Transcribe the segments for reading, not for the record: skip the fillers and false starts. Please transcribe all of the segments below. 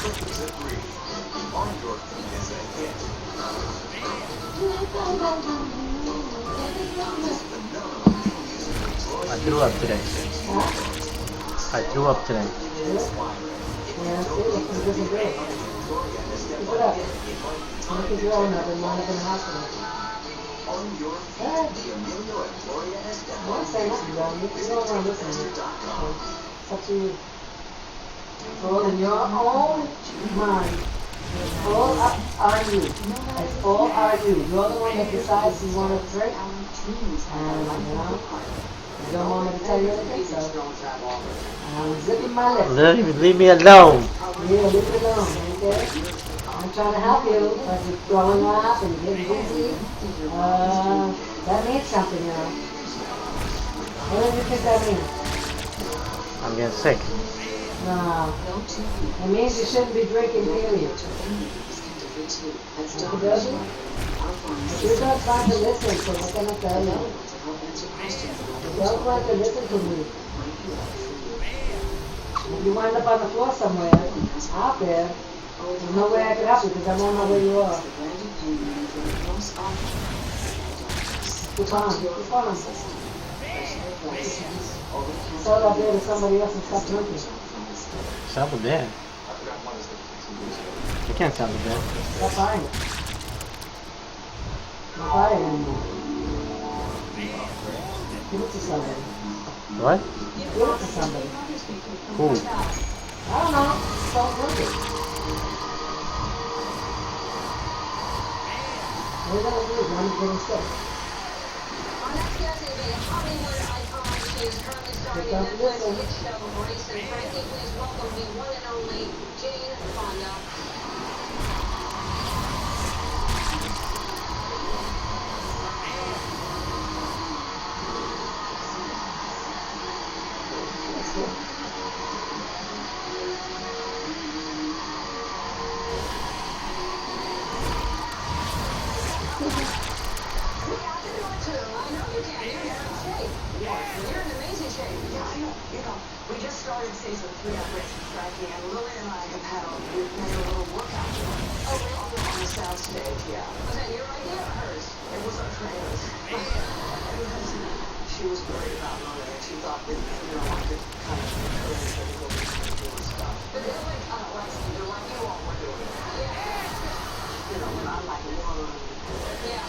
I threw up today. I threw up today. Yeah, see, that's some good to do. Keep it up. Look at your own up and wind up in the hospital. Hey. I won't say nothing, John. You don't want to listen to me. It's up to you. It's all in your own mind. It's all up on you. It's all on you. You're the one that decides you want to drink. And, you know, you don't want me to tell you anything, so I'm zipping my lips. Leave me alone. Yeah, leave it alone, okay? I'm trying to help you, but you're throwing up and getting dizzy. That means something, you know. What do you think that means? I'm getting sick. No. It means you shouldn't be drinking, period. Uncle Debbie? You're not trying to listen, so what can I tell you? You don't want to listen to me. If you wind up on the floor somewhere, out there, there's no way I can help you because I won't know where you are. Keep on, keep on. Sell that beer to somebody else and stop drinking. Sell the beer. You can't sell the beer. Stop buying it. Don't buy it anymore. Give it to somebody. What? Give it to somebody. Who? I don't know. Don't drink it. What are you going to do? You're getting sick. Our next guest is a Hollywood icon. She is currently starring in Netflix hit show Grace and Frankie. Please welcome the one and only Jane Fonda. We just started season 3 of Grace and Frankie, and Lily and I have had we've made a little workout on the sound stage, yeah. Was that your idea or hers? It was our trainer's. She was worried about Lily, and she thought that, I could kind of encourage her to go and stuff. But they're like, they're like you all were doing. Yeah. When I'm like, whoa. Yeah.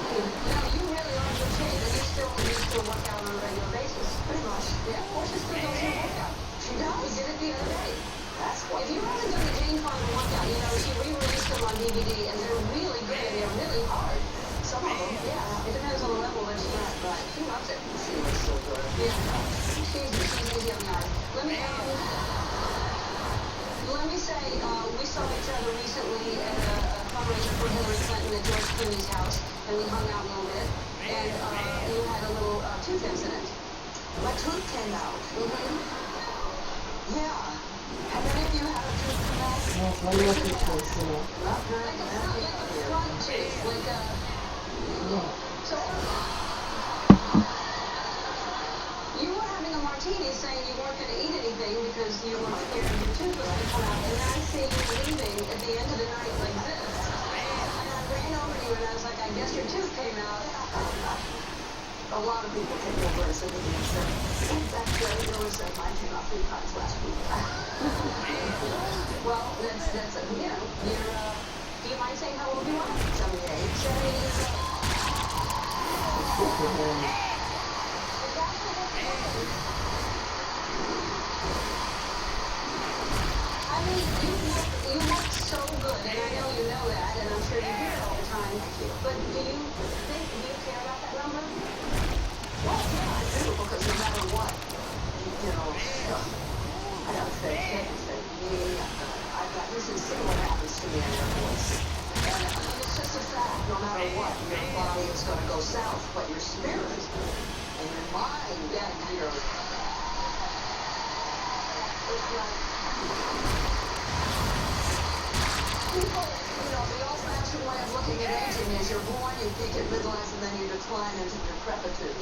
No, you really are in good shape, and you still work out on a regular basis. Pretty much. Yeah. Portia still does her workout. She does? We did it the other day. That's what. If you haven't done the Jane Fonda workout, she re-released them on DVD, and they're really good, and they're really hard. Some of them, Yeah. It depends on the level that she's at, but she loves it. she was so good. Yeah. She's easy on the eye. Let me say, we saw each other recently at a fundraiser for Hillary Clinton at George Clooney's house, and we hung out a little bit, and you had a little tooth incident. My tooth came out. Mm-hmm. Yeah. Have any of you had a tooth come out? Yes, one more toothpaste, you know. Not very Like a many. front tooth, like a... Yeah. So, you were having a martini saying you weren't going to eat anything because you were scared your tooth was going to come out, and then I see you leaving at the end of the night like this, and I ran over to you and I was like, I guess your tooth came out. A lot of people came over and said to me, that Hillary said mine came out 3 times last week. Well, that's you're, do you mind saying how old you are? 78. 70 years old. I mean, you look so good, and I know you know that, and I'm sure you hear it all the time. But do you care about that number? Well, yeah, I do, because no matter what, I gotta say, this is what happens to me in Air Force. And it's just a fact, no matter what, your body is gonna go south, but your spirit and your mind, it's like, people, the old-fashioned way of looking at aging is you're born, you peak at midlife, and then you decline into decrepitude.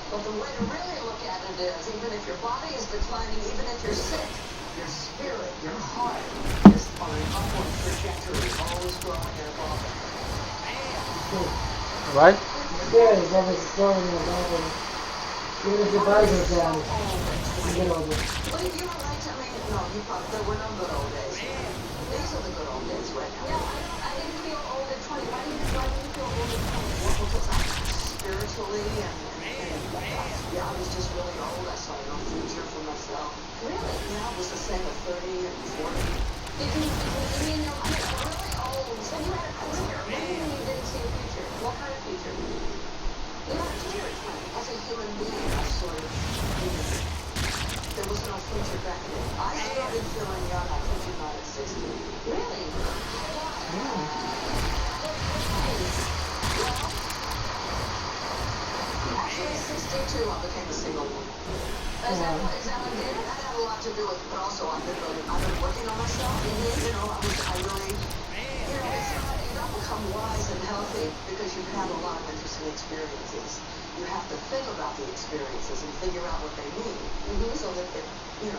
But the way to really look at it is, even if your body is declining, even if you're sick, your spirit, your heart, is trajectory, always growing and evolving. Right? Yeah, he's always growing and evolving. Even if your body goes down, you get older. But if you relate to me, no, you probably, there were no good old days. These are the good old days right now. No, I didn't feel old at 20. Why did you feel old at 20? Well, because I spiritually and yeah, I was just really old. I saw no future for myself. Really? Yeah, I was the same at 30 and 40. Did you mean you're really old? So you had a career. What do you mean you didn't see a future? What kind of future? You had a career at 20. As a human being, I sort of, there was no future back then. I started feeling young, I think, not at 60. Really? Actually, at 62, I became a single woman. Is that what it did? That had a lot to do with it, but also I've been working on myself. You know, I really, it's not, you don't become wise and healthy because you've had a lot of interesting experiences. You have to think about the experiences and figure out what they mean, so that then you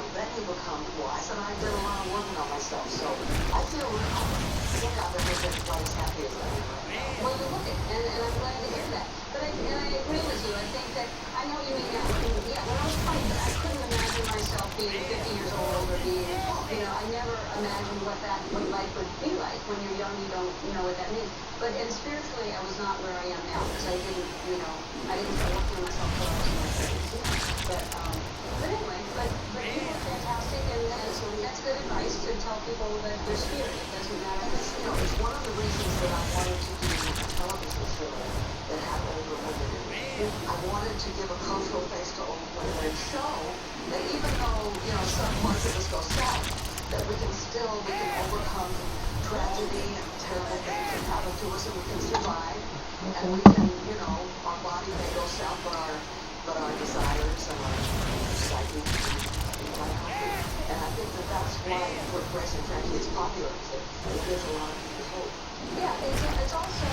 become wise. And I did a lot of working on myself, so I feel I've never been quite as happy as I am right now. Well, you look it, and I'm glad to hear that. But I agree with you. I think that I know you mean that. Yeah, when I was 20, I couldn't imagine myself being 50 years old or being, I never imagined what life would be like. When you're young, you don't know what that means. But and spiritually, I was not where I am now because I didn't start working on myself until I was in my 30s. But anyway, but you were fantastic, and that's good advice to tell people that their spirit doesn't matter. It's one of the reasons that I wanted to do a television show that had older women in it. I wanted to give a cultural face to old women and show that even though, some parts of us go south, that we can overcome tragedy and terrible things that happen to us, and we can survive, and we can, our body may go south, but our desires and our psyche can quite healthy. And I think that's why for Grace and Frankie it's popular, because it gives a lot of people hope. Yeah, it's also,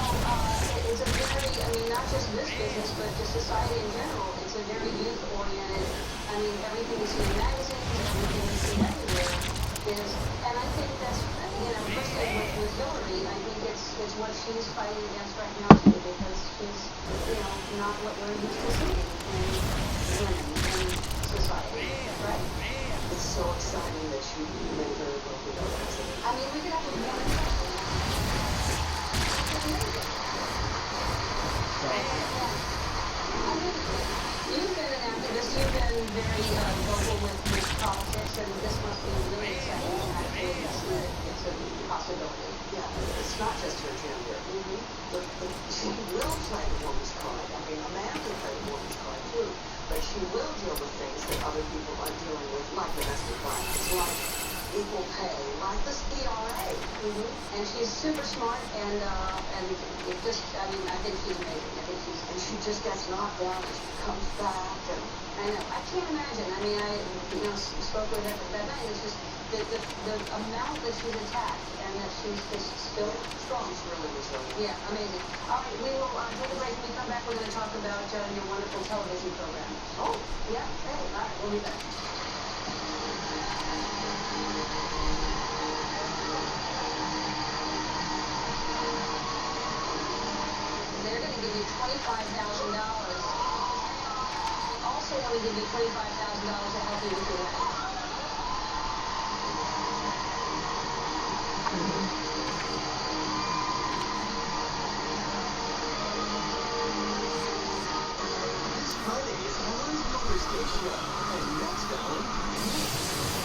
it's a very, not just this business, but just society in general, it's a very youth-oriented, everything you see in magazines, everything you see everywhere is, and I think that's, just like with Hillary, I think it's what she's fighting against right now, too, because she's, not what we're used to seeing in women in society, right? It's so exciting that you may very well be our president. We could have a woman. You've been an activist, you've been very vocal with politics, and this must be really exciting to actually see that it's a possibility. Yeah, it's not just her gender. She will play the woman's card. A man can play the woman's card too, but she will deal with things that other people are dealing with, like domestic violence, like equal pay, like this ERA. And she's super smart, and it just, I think she's amazing. And she just gets knocked down and she comes back, and I know. I can't imagine. I spoke with her that night. It's just the amount that she's attacked and that she's just still strong. she's really resilient. Yeah, amazing. All right, we will take a break. When we come back, we're going to talk about your wonderful television program. Oh, Yeah. Hey, all right, we'll be back. They're going to give you $25,000. Also want to give you $25,000 to help you with your wedding. Friday is Helen's Mother's Day show, and next on,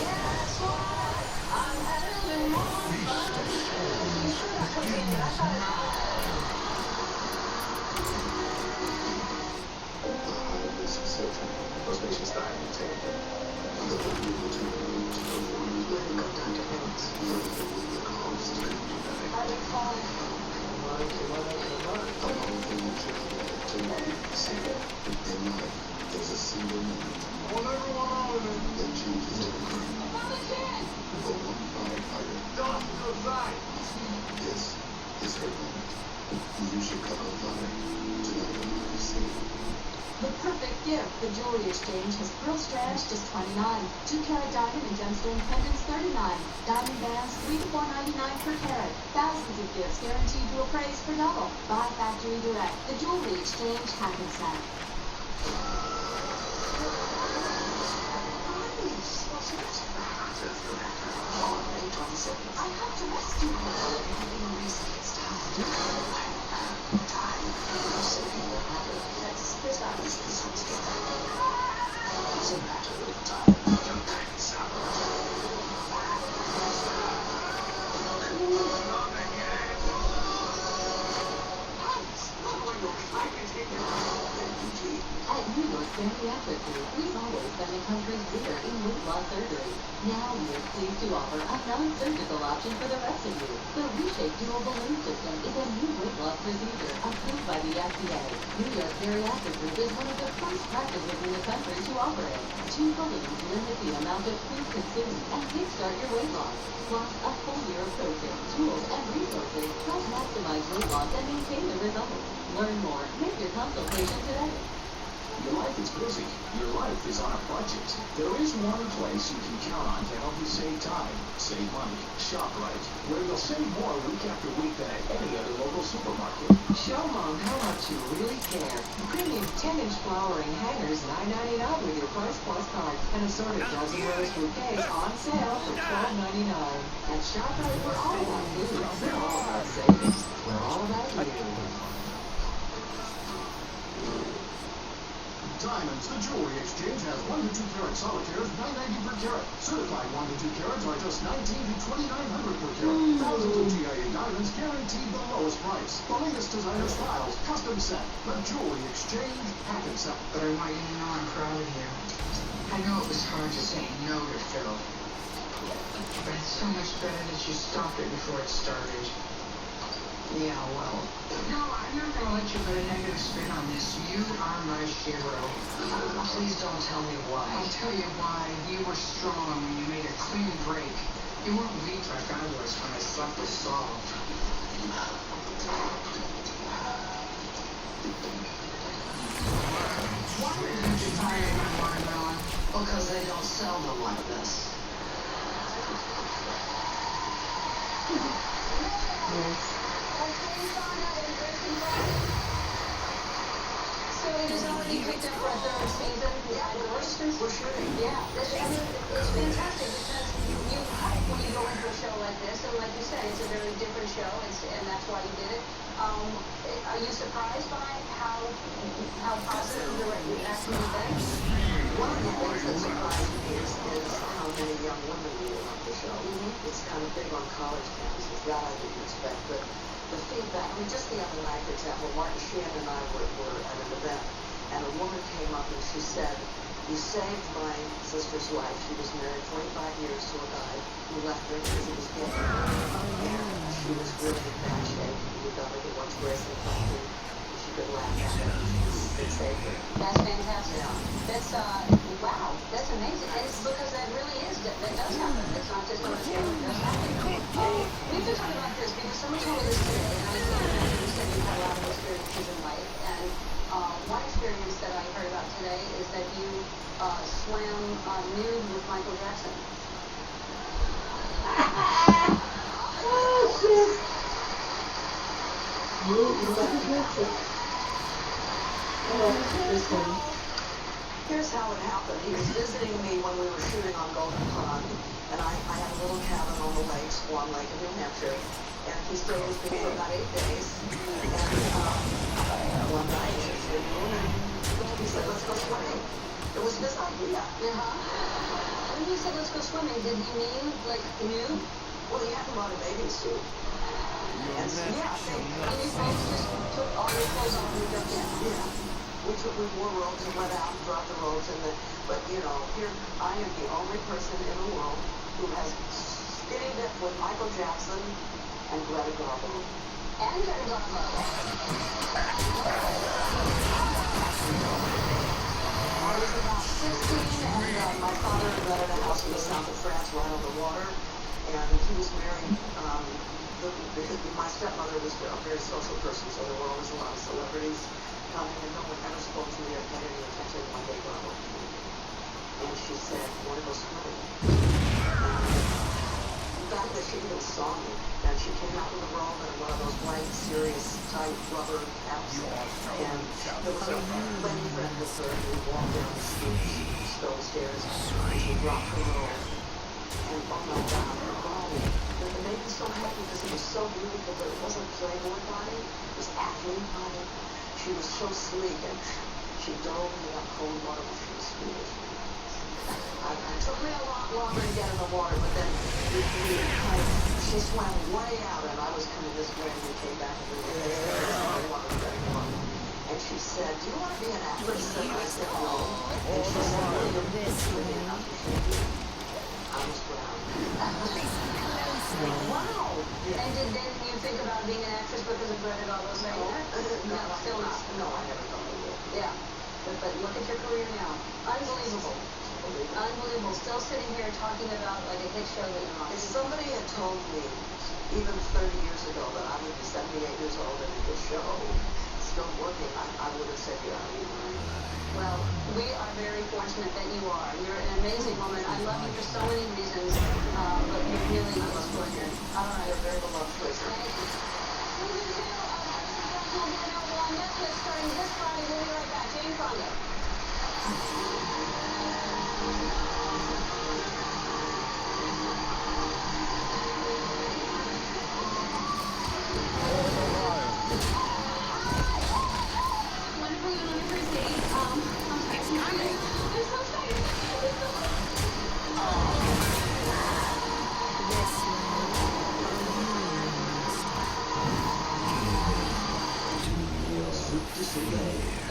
Guess what? I'm having more fun. You should have come in. I thought high-risk surgery. Most patients die in take. Let it go, Dr. Phillips. The cost could be very how do you call it? In life, there's a single moment that changes everything. Mother kid! For one firefighter, this is her moment. You should cut out louder. Tonight I'm not to see. The perfect gift. The Jewelry Exchange has pearl strands just $29. 2-carat diamond and gemstone pendants $39. Diamond bands $3 to $4.99 per carat. Thousands of gifts guaranteed to appraise for double. Buy factory direct. The Jewelry Exchange Hackensack. I have to rescue her. It's time. Something will happen. There's not this one's getting. It's a matter of time. At New York Bariatric Group, we've always been the country's leader in weight loss surgery. Now we are pleased to offer a non-surgical option for the rest of you. The Reshape Dual Balloon System is a new weight loss procedure approved by the FDA. New York Bariatric Group is one of the first practices in the country to offer it. 2 balloons limit the amount of food consumed and kickstart your weight loss. Plus, a full year of coaching, tools, and resources help maximize weight loss and maintain the results. Learn more. Make your consultation today. Your life is busy. Your life is on a budget. There is one place you can count on to help you save time, save money. ShopRite, where you'll save more week after week than at any other local supermarket. Show Mom how much you really care. Premium 10-inch flowering hangers, $9.99 with your Price Plus card. And assorted dozen rose bouquets on sale for $12.99. At ShopRite, we're all about food. We're all about savings. We're all about you. Diamonds, the Jewelry Exchange has 1 to 2 carat solitaires, $9.90 per carat. Certified 1 to 2 carats are just $1,900 to $2,900 per carat. Thousands of GIA diamonds guaranteed the lowest price. The latest designer styles, custom set. The Jewelry Exchange, Hackensack. But I want you to know I'm proud of you. I know it was hard to say no to Phil. But it's so much better that you stopped it before it started. Yeah, well, no, I'm not going to let you put a negative spin on this. You are my hero. Please don't tell me why. I'll tell you why. You were strong when you made a clean break. You weren't weak like I was when I slept with Saul. Why did you decide on my watermelon? Because they don't sell them like this. Yes. So it is already picked up for a 3rd season. Congratulations. We're shooting. Yeah, it's fantastic because when you go into a show like this, and like you said, it's a very different show, and that's why you did it. Are you surprised by how positive the reaction has been? One of the things that surprised me is how many young women really love the show. It's kind of big on college campuses. That I didn't expect, but the feedback, I mean, just the other night, for example, Martin Sheehan and I were at an event, and a woman came up and she said, "You saved my sister's life. She was married 25 years to a guy who left her because he was gay. And she was really in bad shape. We got her to watch wrestling country, and she could laugh at it. It saved her." That's fantastic. Yeah. That's wow. That's amazing. And it's because that really is that does happen. It's not just on the show. It does happen. We've been talking about this because someone told me this today, and I can't imagine you said you've had a lot of experiences in life. And one experience that I heard about today is that you swam nude with Michael Jackson. Oh, shit. You like it. Oh, this one. Here's how it happened. He was visiting me when we were shooting on Golden Pond, and I had a little cabin on the lake, Swan Lake in New Hampshire, and he stayed with me for about 8 days. And one night, he said, "Let's go swimming." It was his idea. When he said let's go swimming, did he mean like nude? Well, he had to run a bathing suit. And yeah, And you folks just took all your clothes off and jumped in. yeah. We wore robes and went out and dropped the robes, but you know, here I am the only person in the world who has skinny dip with Michael Jackson and Greta Garbo. And Greta Garbo. I was about 16, and my father rented a house in the south of France right on the water, and he was married, the because my stepmother was a very social person, so there were always a lot of celebrities coming, and no one ever spoke to me or paid any attention. One day, brought over to me, and she said, "You want to go swimming?" Back then, she even saw me, and she came out in the robe in one of those white, serious, tight rubber caps, and there was a lady friend with her who walked down the stone stairs, and she dropped her robe, and oh my God, her body. And it made me so happy because it was so beautiful, but it wasn't Playboy body, it was athlete body. She was so sleek, and she dove into that cold water when she was sweet. It took me a lot longer to get in the water, but then she swam way out, and I was coming this way, and we came back and we were and she said, "Do you want to be an actress?" And I said, "No." And she said, "Well, you're pretty enough, you should be." I was drowned. Wow! Yeah. And did then you think about being an actress because of Greta Garbo's name? No, still not. No, I never thought I would. Yeah. But look at your career now. Unbelievable. Unbelievable. Still sitting here talking about like a hit show that you're on. If somebody had told me, even 30 years ago, that I would be 78 years old and in this show, still working, I would have said, yeah. Well, we are very fortunate that you are. You're an amazing woman. I love you for so many reasons, but you're really extraordinary. All right, you're very beloved, Tracy. Thank you. Season 2 of Hearthstone will be available on Netflix starting this Friday. We'll be right back. Jane Fonda.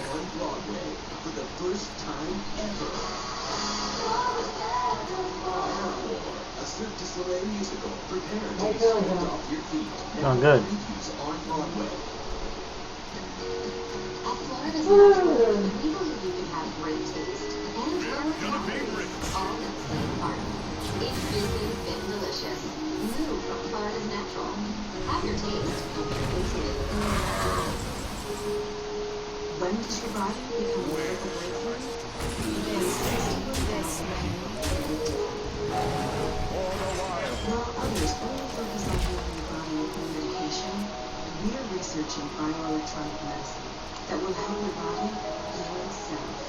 On Broadway for the first time ever. A Cirque du Soleil musical. Prepare to be swept off your feet. Oh, good. Previews on Broadway. At Florida's Natural, we believe you can have great taste and calories all at the same park. It's busy, fit, delicious. New from Florida's Natural. Have your taste. When does your body become aware of the breakthrough? While others only focus on healing your body with medication, we're researching bioelectronic medicine that will help your body heal itself.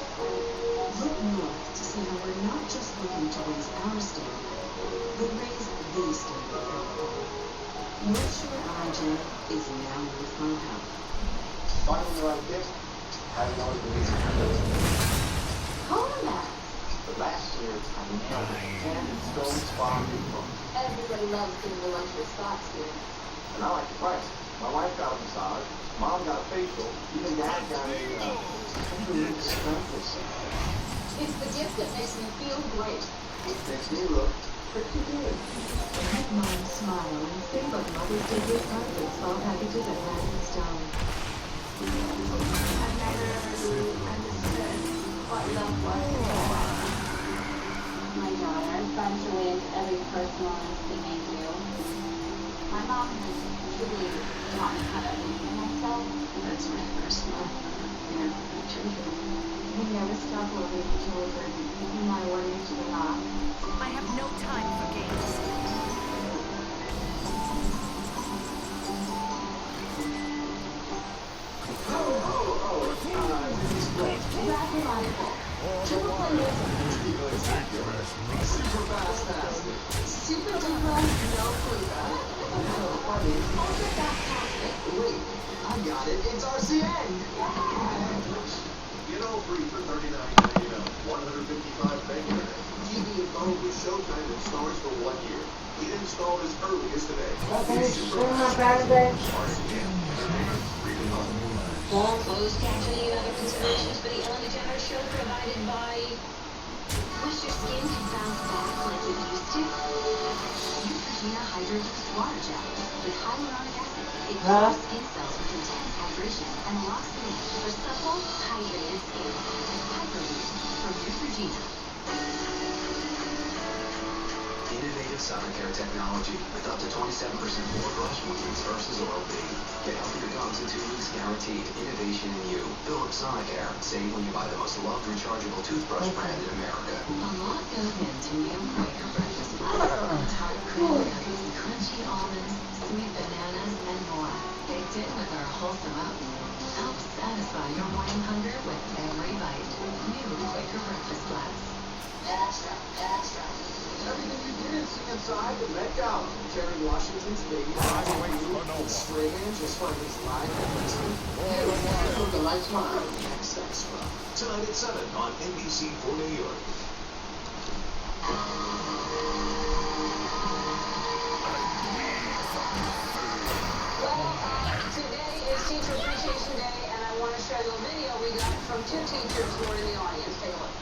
Look north to see how we're not just looking to raise our standard, but raise the standard for all. North Shore Eye Gel is now North Mile Health. Finally, the right gift. Having always been easy for those. Coronavirus. But last year, I nailed it. Candid Stone Spa Reform. Everybody loves getting the luxury spots here. And I like the price. My wife got a massage, Mom got a facial, even Dad got a, It's the gift that makes me feel great. It makes me look pretty good. Let Mom smile and think of Mother's Day gift cards and small packages at Hearthstone. I've never understood what love was before. My daughter, Evangeline, every personalized thing I do. My mom has truly taught me how to believe in myself. That's my personal nurture. We never stop loving children, even my worries do not. I have no time for games. Super fast, Super duper, no clue. Ultra fantastic. Wait, I got it. It's RCN. You know, free for $39.99, 155 meg internet. TV and phone with Showtime and Stars for 1 year. Get installed as early as today. Closed captioning and other considerations for the Ellen DeGeneres Show provided by... Wish your skin could bounce back like it used to? Neutrogena Hydro Boost Water Gel with hyaluronic acid. It clears skin cells with intense hydration and locks them in for supple, hydrated skin. Hydro Boost from Neutrogena. Innovative Sonicare technology with up to 27% more brush movements versus Oral-B. Get healthier gums in 2 weeks guaranteed. Innovation in you. Philips Sonicare. Save when you buy the most loved rechargeable toothbrush brand in America. A lot goes into new Quaker breakfast flags. Tart cream cookies, crunchy almonds, sweet bananas, and more. Baked in with our wholesome oatmeal. Help satisfy your morning hunger with every bite. New Quaker breakfast flags. Everything you didn't see inside the Met Gala. Kerry Washington's baby Spring Angels finally live at Princeton. And the lights tomorrow. Extra. Tonight at 7 on NBC for New York. Today is Teacher Appreciation Day, and I want to show you a video we got from 2 teachers who are in the audience. Take a look.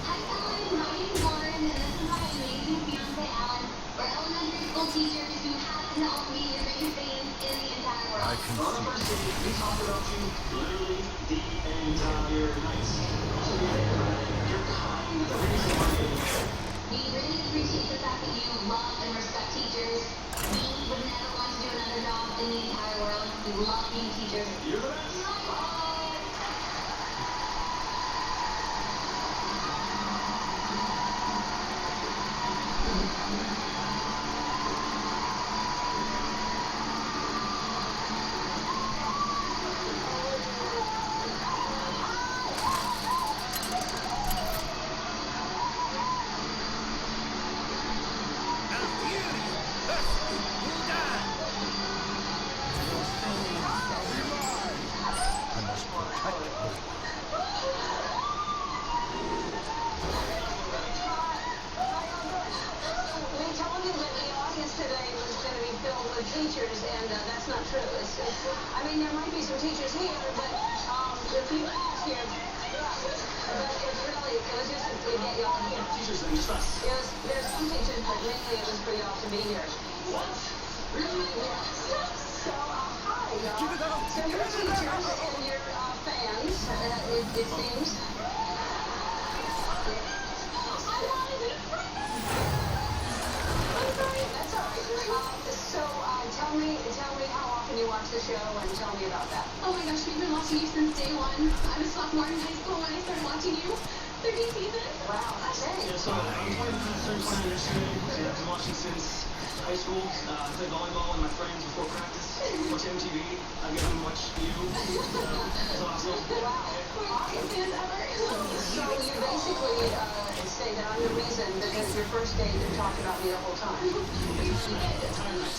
Hi, Ellen. My name's Lauren, and this is my amazing fiance, Ellen. We're elementary school teachers who happen to all be your biggest fans in the entire world. On the first day, we talk about you literally the entire night. So you're kind of the reason why you're here. We really appreciate the fact that you love and respect teachers. We would never want to do another job in the entire world. We love being teachers. You're the best. Bye. We told you that the audience today was going to be filled with teachers, and that's not true. I mean, there might be some teachers here, but a few here. But it's really, it was just to get y'all here. Teachers and just us. There's some teachers, but mainly it was for y'all to be here. What? Really? Yeah. So, hi, y'all. So you're teachers and you're fans, it seems. That's all right. So, tell me how often you watch the show and tell me about that. Oh my gosh, we've been watching you since day one. I was a sophomore in high school when I started watching you. 13 seasons. Wow, thanks. Yeah, so I'm 29 years old. I've been watching since high school. I played volleyball with my friends before practice. Watch MTV. I get home and watch you. It's awesome. Wow. We're the biggest fans ever. So you basically say that I'm the reason because your first date you talked about me the whole time. Entire night.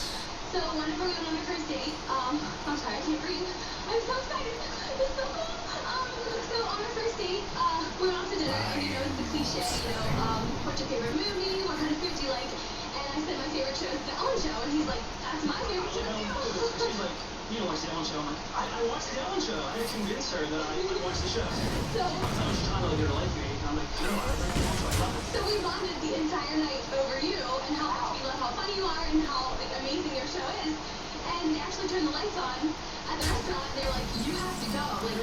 So whenever we went on our first date, I'm sorry, I can't breathe. I'm so excited. It's so cool. So on our first date, we went out to dinner, and it's the cliche, what's your favorite movie? What kind of food do you like? And I said my favorite show is The Ellen Show, and he's like, that's my favorite show too. She's like, you don't watch the Ellen Show. I'm like, I watched the Ellen Show. I had to convince her that I watched the show. So I was trying to get her to like me. I'm like, no, I like the Ellen Show. I love it. So we bonded the entire night over you and how much we love how funny you are and how amazing your show is. And they actually turned the lights on at the restaurant. They were like, you have to go. We're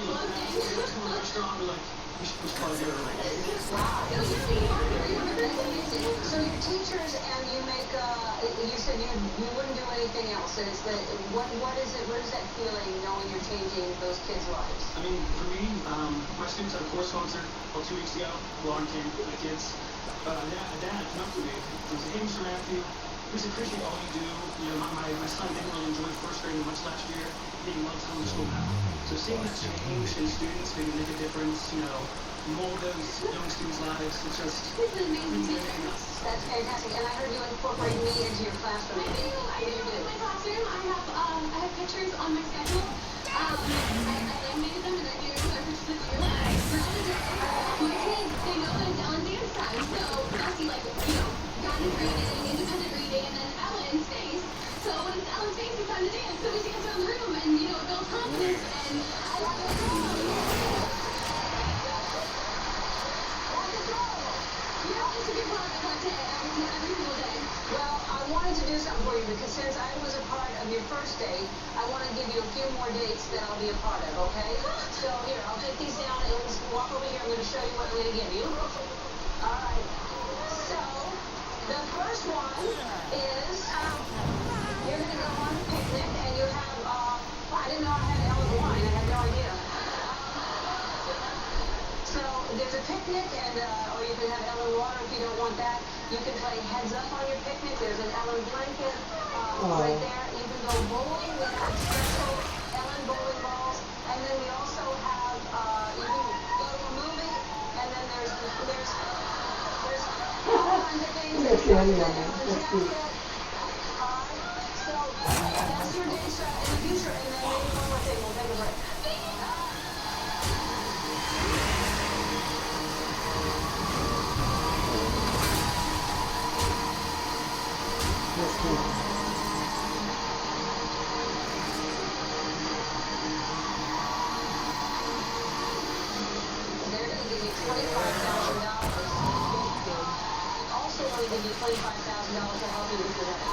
closing. Restaurant, we're like, we should probably do it. Wow. So you're teachers and you make, you said you wouldn't do anything else. It's the, what is it, what is that feeling knowing you're changing those kids' lives? I mean, for me, my students had a course concert about 2 weeks ago. Lauren came with the kids. Dad came up to me and said, hey, Mr. Matthew, we just appreciate all you do. My son didn't really enjoy first grade much last year. He loves coming to school now. So seeing that change in students, maybe make a difference, mold those young students' lives, it's just... It's an amazing teacher. That's fantastic. And I heard you incorporate me into your classroom. I do. In my classroom, I have pictures on my schedule. I animated them and I do pictures of you. My kids, they know that it's Ellen dance time, so they'll see guided reading, independent reading, and then Ellen's face. So when it's Ellen's face, it's time to dance. So we dance around the room, and it builds confidence. And I love it. It's a big part of my day, every single day. Well, I wanted to do something for you because since I was a part of your first date, I want to give you a few more dates that I'll be a part of, okay? So here, I'll take these down and just walk over here. I'm going to show you what I'm going to give you. All right. So, The first one is you're going to go on a picnic and you have, I didn't know I had Ellen wine. I had no idea. So there's a picnic, and or you can have Ellen water if you don't want that. You can play heads up on your picnic. There's an Ellen blanket right there. You can go bowling. We have special Ellen bowling balls. And then we also have, you can go to a movie, and then there's all kinds of things. That's Annie on there. That's cute. So that's your day shot in the future, and then maybe one more thing. We'll take a break. That's cute. They're going to give you $25,000. Also going to give you $25,000 to help you with your wedding.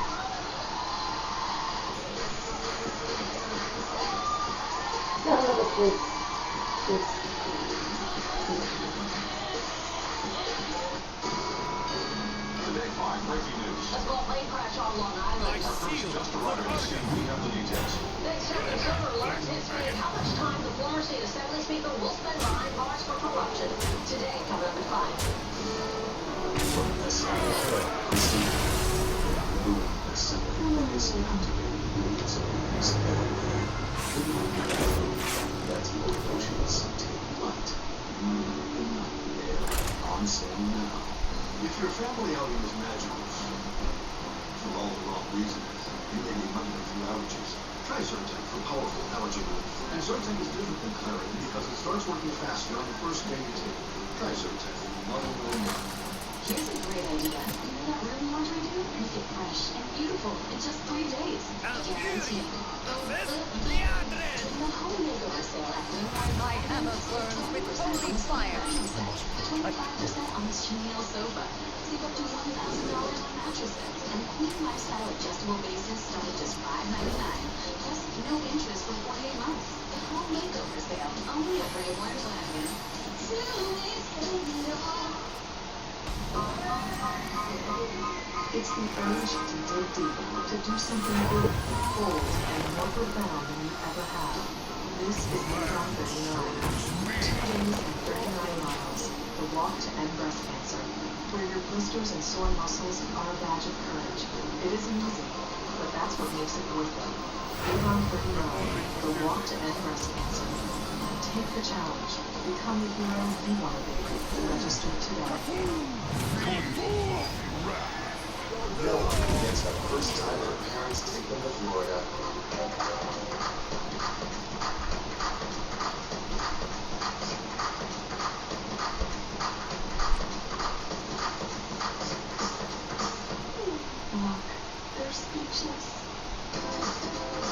Today, 5 breaking news. A small plane crash on Long Island. Just arrived at the scene. We have the details. Next second, Silver learns history and how much time the former state assembly speaker will spend behind bars for corruption. Today, coming up at 5. That's the Ocean's Take Flight. On sale now. If your family outing is magical, for all the wrong reasons, you may be muddling through allergies. Try Zyrtec for powerful allergy relief. And Zyrtec is different than Claritin because it starts working faster on the first day you take it. Try Zyrtec. Muddle no more. Here's a great idea. You know that room laundry do? Make it fresh and beautiful in just 3 days. Guaranteed. The home makeover sale at My hammer burns with holy fire. 25% on this chenille sofa. Save up to $1,000 on mattresses. And queen lifestyle adjustable bases start at just $5.99. Plus, no interest for 48 months. The home makeover sale. Only at Brave Wires Avenue. It's the urge to dig deeper, to do something big, bold, and more profound than you ever have. This is Marathon 39. 2 days and 39 miles. The walk to end breast cancer. Where your blisters and sore muscles are a badge of courage. It isn't easy, but that's what makes it worth it. Marathon 39. The walk to end breast cancer. Take the challenge. Become the hero you want to be. Register today. No one gets the first time their parents take them to Florida. Look, they're speechless.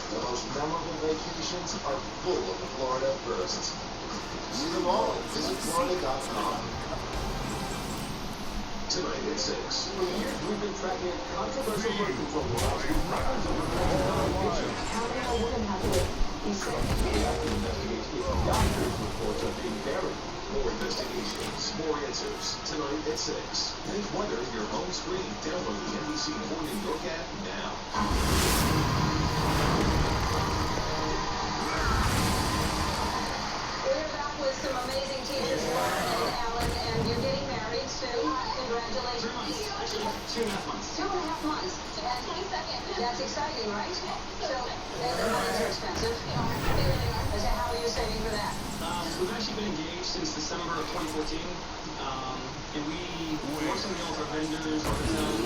The most memorable vacations are full of Florida firsts. See them all at visitflorida.com. Tonight at 6. For years, we've been tracking controversial birth control laws and records of allegations. How did a woman have to be sick? We have to investigate if doctors' reports are being buried. More investigations, more answers. Tonight at 6. Make Wonder your home screen. Download the NBC 4 New York app now. We're back with some amazing teachers, Lauren and Alan, and you're getting married soon. 3 Congratulations. months. Actually, 2.5 months. 2.5 months. That's exciting, right? So, and the weddings are expensive. So how are you saving for that? We've actually been engaged since December of 2014, and we work something else, our vendors, our hotels,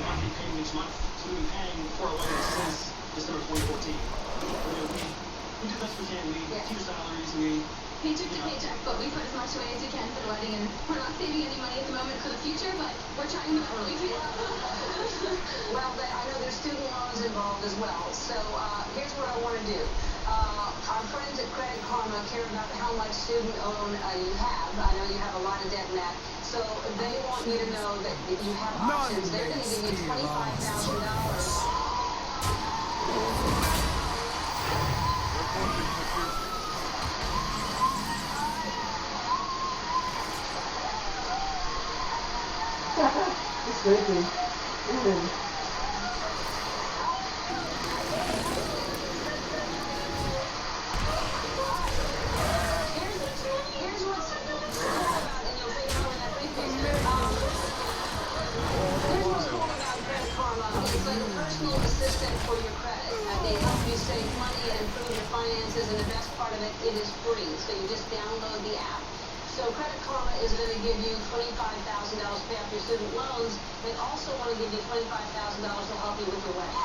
monthly payment each month. So we've been paying for our wedding since December 2014. We do the best we can. We keep our salaries, we Paycheck to paycheck, but we put as much away as we can for the wedding, and we're not saving any money at the moment for the future, but we're trying to do what we can. Well, I know there's student loans involved as well. So here's what I want to do. Our friends at Credit Karma care about how much student loan you have. I know you have a lot of debt in that. So they want you to know that you have options. They're going to give you $25,000. It's personal assistant for your credit. They help you save money and improve your finances, and the best part of it, it is free. So you just download the app. So Credit Karma is going to give you $25,000 to pay off your student loans. They also want to give you $25,000 to help you with your wedding.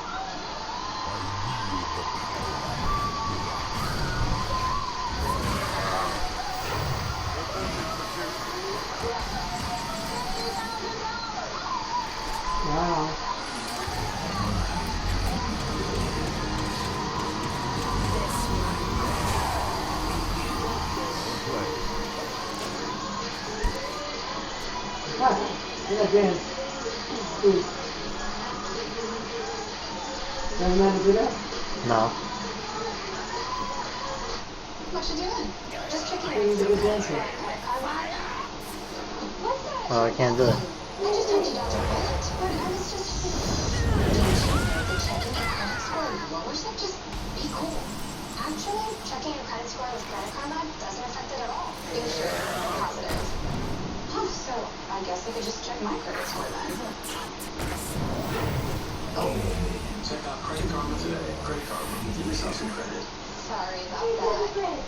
Wow. Look at dance. Squeeze. Doesn't matter to do that? No. What you doing? Just checking Hey, he's a good dancer. What's that? Oh, I can't do it. I just told you not to quit, but I was just... Didn't you know that checking your credit score lowers it? Just be cool. Actually, checking your credit score with Credit Karma doesn't affect it at all. Being sure you're positive. Huh, so I guess I could just check my credit score then. Oh, check out Credit Karma today. Credit Karma. Give yourself some credit. Sorry about that.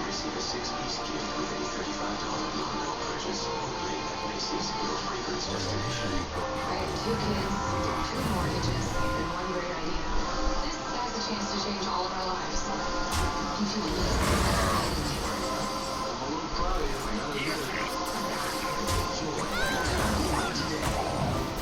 Receive a 6-piece gift with a $35 Mondo purchase only at Macy's, your favorite destination. I have 2 kids, 2 mortgages, and 1 great idea. This has a chance to change all of our lives. If you believe I'm a little proud of you. I gotta admit it.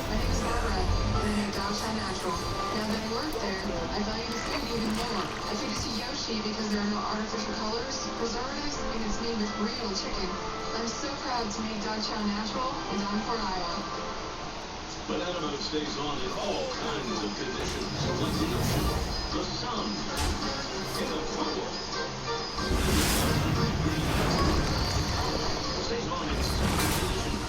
My name is Barbara, and I make Dogshine Natural. Now that I work there, I value the food even more. I feed it to Yoshi because there are no artificial colors, preservatives, and it's made with real chicken. I'm so proud to make Dogshine Natural in Davenport, Iowa. But animal stays on in all kinds of conditions, like the ocean, the sun, in the jungle. Stays on in some conditions.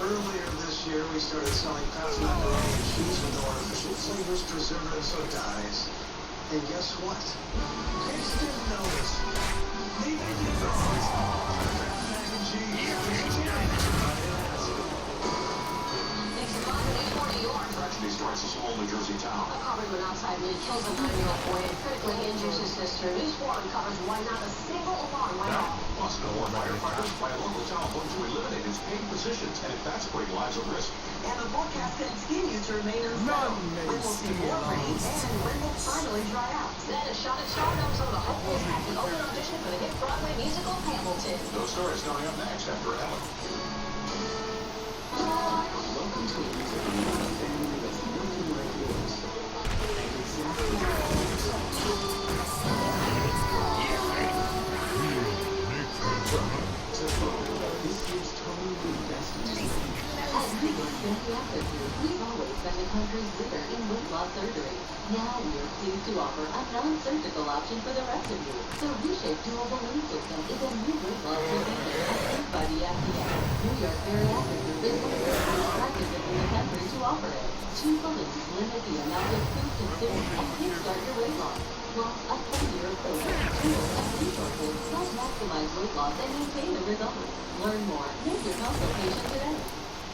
Earlier this year, we started selling Pat's macaroni and cheese with no artificial flavors, preservatives, or dyes. And guess what? Kids didn't know this. They didn't know this. Mac and cheese. Tragedy strikes a small New Jersey town. A car with an outside lead kills a 9-year-old boy and critically injures his sister. News 4 uncovers why not a single alarm went off. Plus, no more firefighters by a local town home to eliminate its paid positions, and if that's putting lives at risk. And the forecast continues to remain unsettled. When will see more rain and when will finally dry out? Then a shot at stardom, some of the hopefuls at the open audition for the hit Broadway musical Hamilton. Those stories coming up next after Ellen. Welcome to a music about a family that's nothing like yours. And exactly this year's totally best music. At New York Bariatric Group, we've always been the country's leader in weight loss surgery. Now we are pleased to offer a non-surgical option for the rest of you. The Reshape Dual Balloon System is a new weight loss procedure approved by the FDA. New York Bariatric Group is one of the first practices in the country to offer it. 2 balloons limit the amount of food consumed and kickstart your weight loss. Plus, a full-year approach, tools, and resources help maximize weight loss and maintain the results. Learn more. Make your consultation today.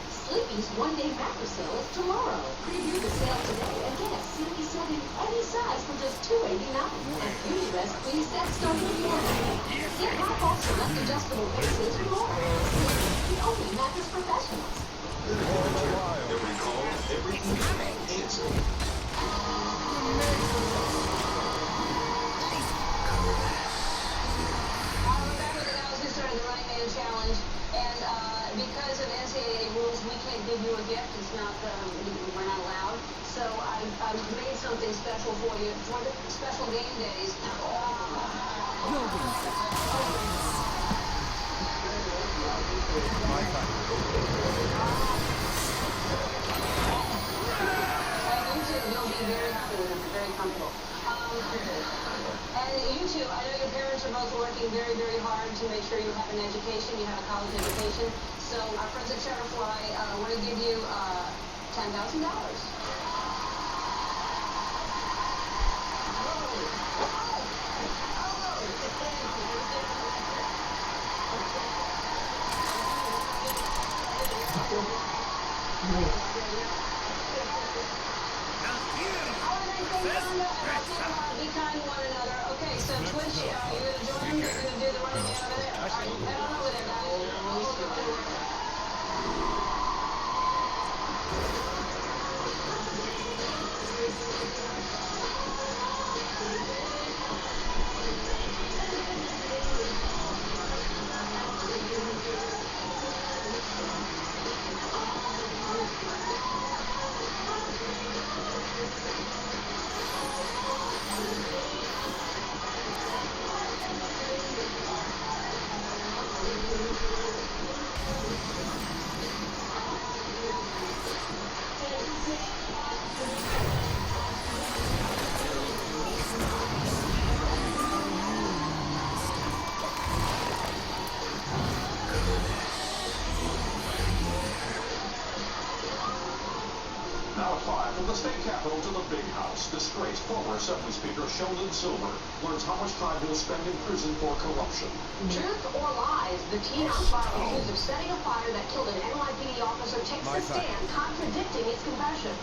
Sleepy's one-day mattress sale is tomorrow. Preview the sale today and get a Sleepy set in any size for just $2.89. And Beauty Rest Queen sets start at $4. Get half off select adjustable bases for more. Sleepy, the only mattress professionals. Every call, every email, answer. Remember that I was who started the Running Man Challenge, and because of NCAA rules, we can't give you a gift. It's not, we're not allowed. So I made something special for you for the special game days. You'll be very happy with them. They're very comfortable. And you two, I know your parents are both working very, very hard to make sure you have an education, you have a college education. So our friends at Shutterfly want to give you $10,000. Be kind to one another. Okay, so Twitch, you're going to join them? You're going to do the running man over there? All right, head on over there, guys. Now at 5, from the state capitol to the big house, disgraced former Assembly Speaker Sheldon Silver learns how much time he'll spend in prison for corruption. Truth or lies, the teen on trial accused of setting a fire that killed an NYPD officer takes a stand, contradicting his confession.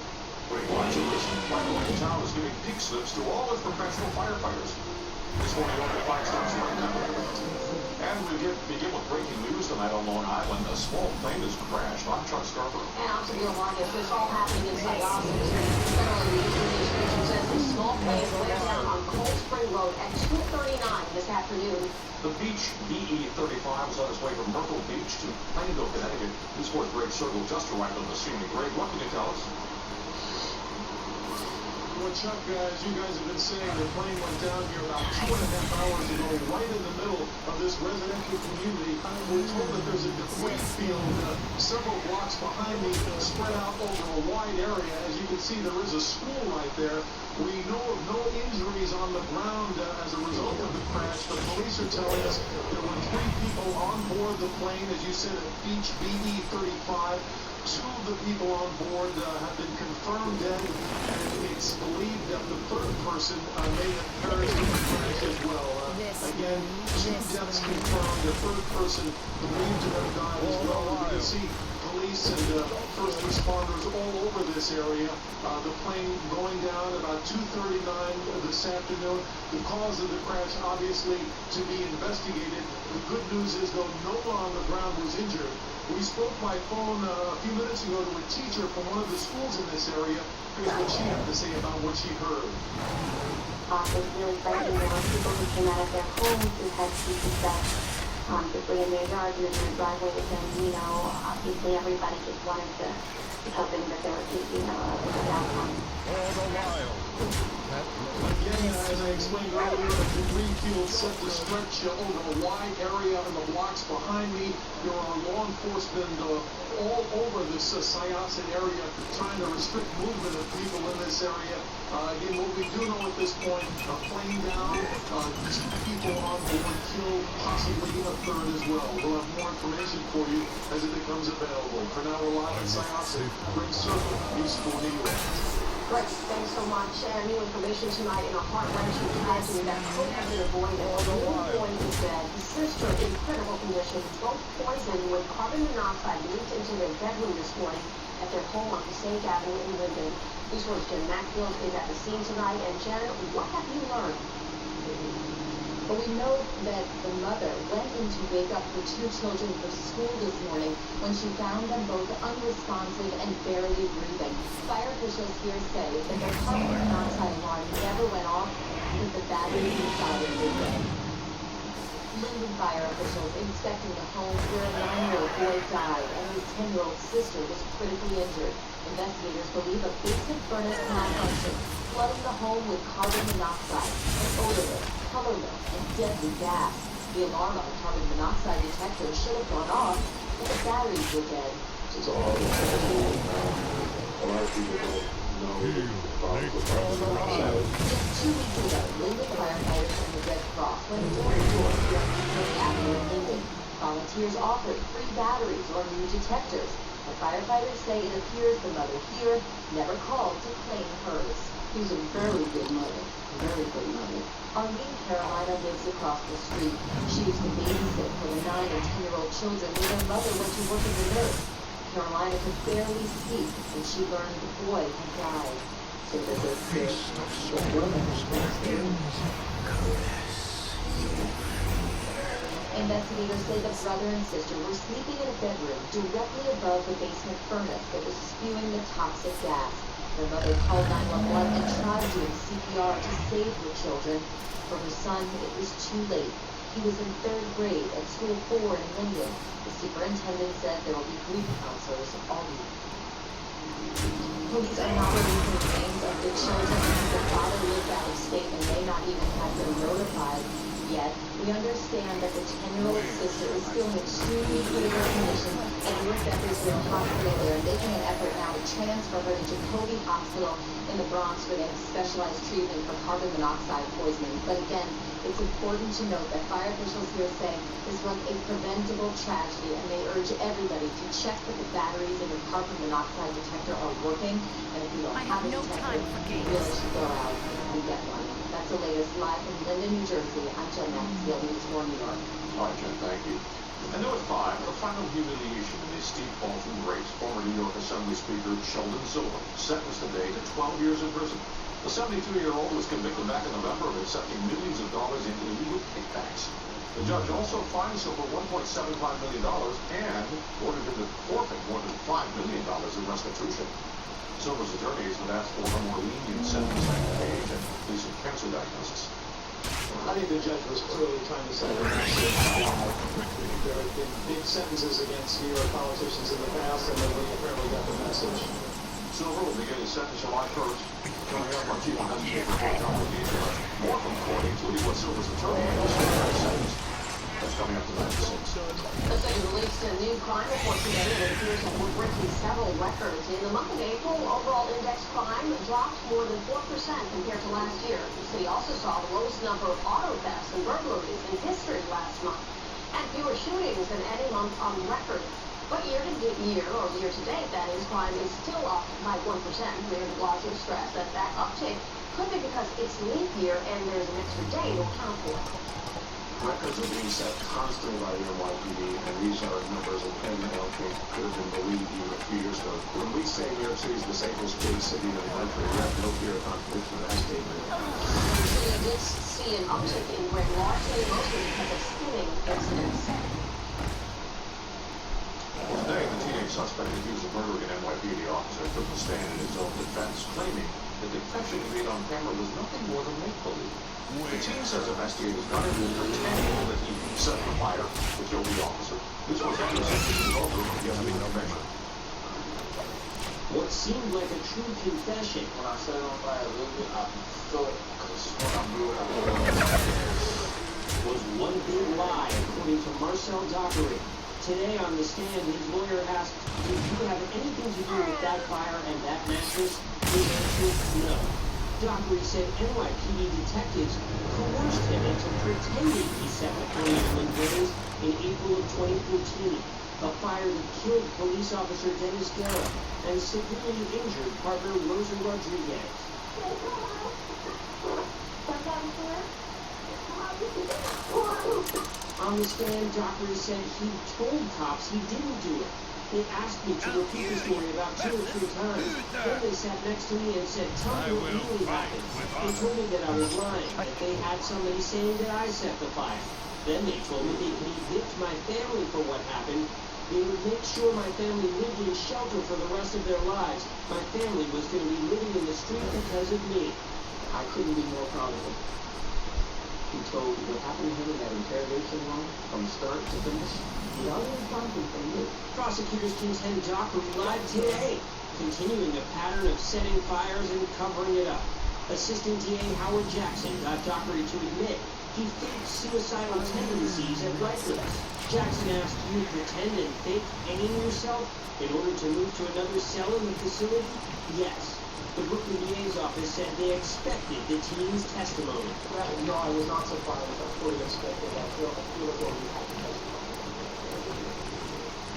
Watch and listen. By the way, the town is giving pink slips to all its professional firefighters. This morning over at 5 stops right now. And we begin with breaking news tonight on Long Island. A small plane has crashed. I'm Chuck Scarborough. And I'm Seville Vargas. This all happening in Sayas. Federal Aviation Administration says a small plane went down on Cold Spring Road at 2:39 this afternoon. The Beach BE-35 was on its way from Myrtle Beach to Plainville, Connecticut. News 4's Greg Circle just arrived on the scene. Greg, what can you tell us? Well, Chuck, as you guys have been saying, the plane went down here about 2.5 hours ago, right in the middle of this residential community. We're told that there's a debris field several blocks behind me, spread out over a wide area. As you can see, there is a school right there. We know of no injuries on the ground as a result of the crash. The police are telling us there were 3 people on board the plane, as you said, at Beach BE-35. 2 of the people on board have been confirmed dead, and it's believed that the 3rd person may have perished in the crash as well. Again, 2 deaths confirmed. The 3rd person believed to have died as well. You can see police and first responders all over this area. The plane going down about 2:39 this afternoon. The cause of the crash obviously to be investigated. The good news is, though, no one on the ground was injured. We spoke by phone a few minutes ago to a teacher from one of the schools in this area. Here's what she had to say about what she heard. It was really frightening. There were people who came out of their homes who had pieces that debris in their yards and in their driveways, and, obviously everybody just wanted to be hoping that there would be, a good outcome. All the while. Again, as I explained earlier, the debris field set to stretch over a wide area in the blocks behind me. There are law enforcement all over this Syosset area trying to restrict movement of people in this area. Again, what we do know at this point, a plane down, 2 people on board killed, possibly a 3rd as well. We'll have more information for you as it becomes available. For now, we're live in Syosset. Greg Circle, News 4 New York. Greg, thanks so much. New information tonight in a heart-wrenching tragedy that could have been avoided. The little boy is dead. His sister in critical condition. Both poisoned with carbon monoxide leaked into their bedroom this morning at their home on Passaic Avenue in Linden. News 4's Jen Macfield is at the scene tonight. And Jen, what have you learned? But we know that the mother went in to wake up her 2 children for school this morning when she found them both unresponsive and barely breathing. Fire officials here say that their carbon monoxide alarm never went off because the batteries inside it were dead. Linden fire officials inspecting the home where a 9-year-old boy died and his 10-year-old sister was critically injured. Investigators believe a basic furnace malfunction, flooding the home with carbon monoxide, an odorless, colorless, and deadly gas. The alarm on the carbon monoxide detector should have gone off, but the batteries were dead. It's a horrible tragedy. A lot of people Just 2 weeks ago, Linden firefighters and the Red Cross went door to door throughout Newport Avenue in Linden. Volunteers offered free batteries or new detectors. The firefighters say it appears the mother here never called to claim hers. He's a very good mother. Very good mother. Arlene Carolina lives across the street. She used to babysit for the 9 and 10-year-old children when their mother went to work as a nurse. Carolina could barely speak when she learned the boy had died. So that the woman was Investigators say the brother and sister were sleeping in a bedroom directly above the basement furnace that was spewing the toxic gas. Their mother called 911 and tried doing CPR to save her children. For her son, it was too late. He was in 3rd grade at School 4 in Linden. The superintendent said there will be grief counselors all week. Police are not releasing the names of the children because the father lived out of state and may not even have been notified yet. We understand that the 10-year-old sister is still in extremely critical condition and your Beckers are in hospital there, and making an effort now to transfer her to Jacobi Hospital in the Bronx where they have specialized treatment for carbon monoxide poisoning. But again, it's important to note that fire officials here say this was a preventable tragedy, and they urge everybody to check that the batteries in your carbon monoxide detector are working. And if you don't have a detector, you really should go out and get one. That's the latest live from Linden, New Jersey. I'm Jen Maxfield, News 4 New York. All right, Jen, thank you. And now at 5, the final humiliation in a steep fall from grace. Former New York Assembly Speaker Sheldon Silver sentenced today to 12 years in prison. The 72-year-old was convicted back in November of accepting millions of dollars in illegal kickbacks. The judge also fined Silver $1.75 million and ordered him to forfeit more than $5 million in restitution. Silver's attorneys have asked for a more lenient sentence than age and recent cancer diagnosis. I think the judge was clearly trying to say that there have been big sentences against New York politicians in the past, and nobody apparently got the message. Silver will begin his sentence July 1st. Coming up on Chief Investigator Tom details more from court, including what Silver's attorney has sentenced. That's coming up tonight at 6. The city released a new crime report today that appears to have breaking several records. In the month of April, overall index crime dropped more than 4% compared to last year. The city also saw the lowest number of auto thefts and burglaries in history last month, and fewer shootings than any month on record. But year to date, that is, crime is still up by 1%. Mayor de Blasio stressed that uptick could be because it's leap year and there's an extra day to account for it. Records are being set constantly by the NYPD, and these are numbers that anyone could have been believed even a few years ago. When we say New York City is the safest big city in the country, we have no fear of contradiction of that statement. The city did see an uptick in rent, largely mostly because of stealing incidents. Today, the teenage suspect accused of murdering an NYPD officer took the stand in his own defense, claiming the confession he made on camera was nothing more than make-believe. The team says investigators got him to pretend that he set the fire to kill the officer. This was after the sentence was over, but he has been conviction. What seemed like a true confession. When I set it on fire, literally, I felt it because when I blew it out. Was one big lie, according to Marcel Dockery. Today on the stand, his lawyer asked, did you have anything to do with that fire and that mattress? His answer, no. Dockery said NYPD detectives coerced him into pretending he set the flames in blaze in April of 2014, a fire that killed police officer Dennis Guerra and severely injured partner Rosa Rodriguez. On the stand, Dockery said he told cops he didn't do it. They asked me to repeat the story about 2 or 3 times. Then they sat next to me and said, tell me what really happened. They told me that I was lying, that they had somebody saying that I set the fire. Then they told me they could evict my family for what happened. They would make sure my family lived in shelter for the rest of their lives. My family was going to be living in the street because of me. I couldn't be more proud of them. He told what happened to him in that interrogation room from start to finish. He always something from you. Prosecutors contend Dockery lied today, continuing a pattern of setting fires and covering it up. Assistant DA Howard Jackson got Dockery to admit he faked suicidal tendencies at Rikers. Jackson asked, you pretend and fake hanging yourself in order to move to another cell in the facility? Yes. The Brooklyn DA's office said they expected the teen's testimony. No, I was not surprised. I fully expected that. I feel like what we had to testify.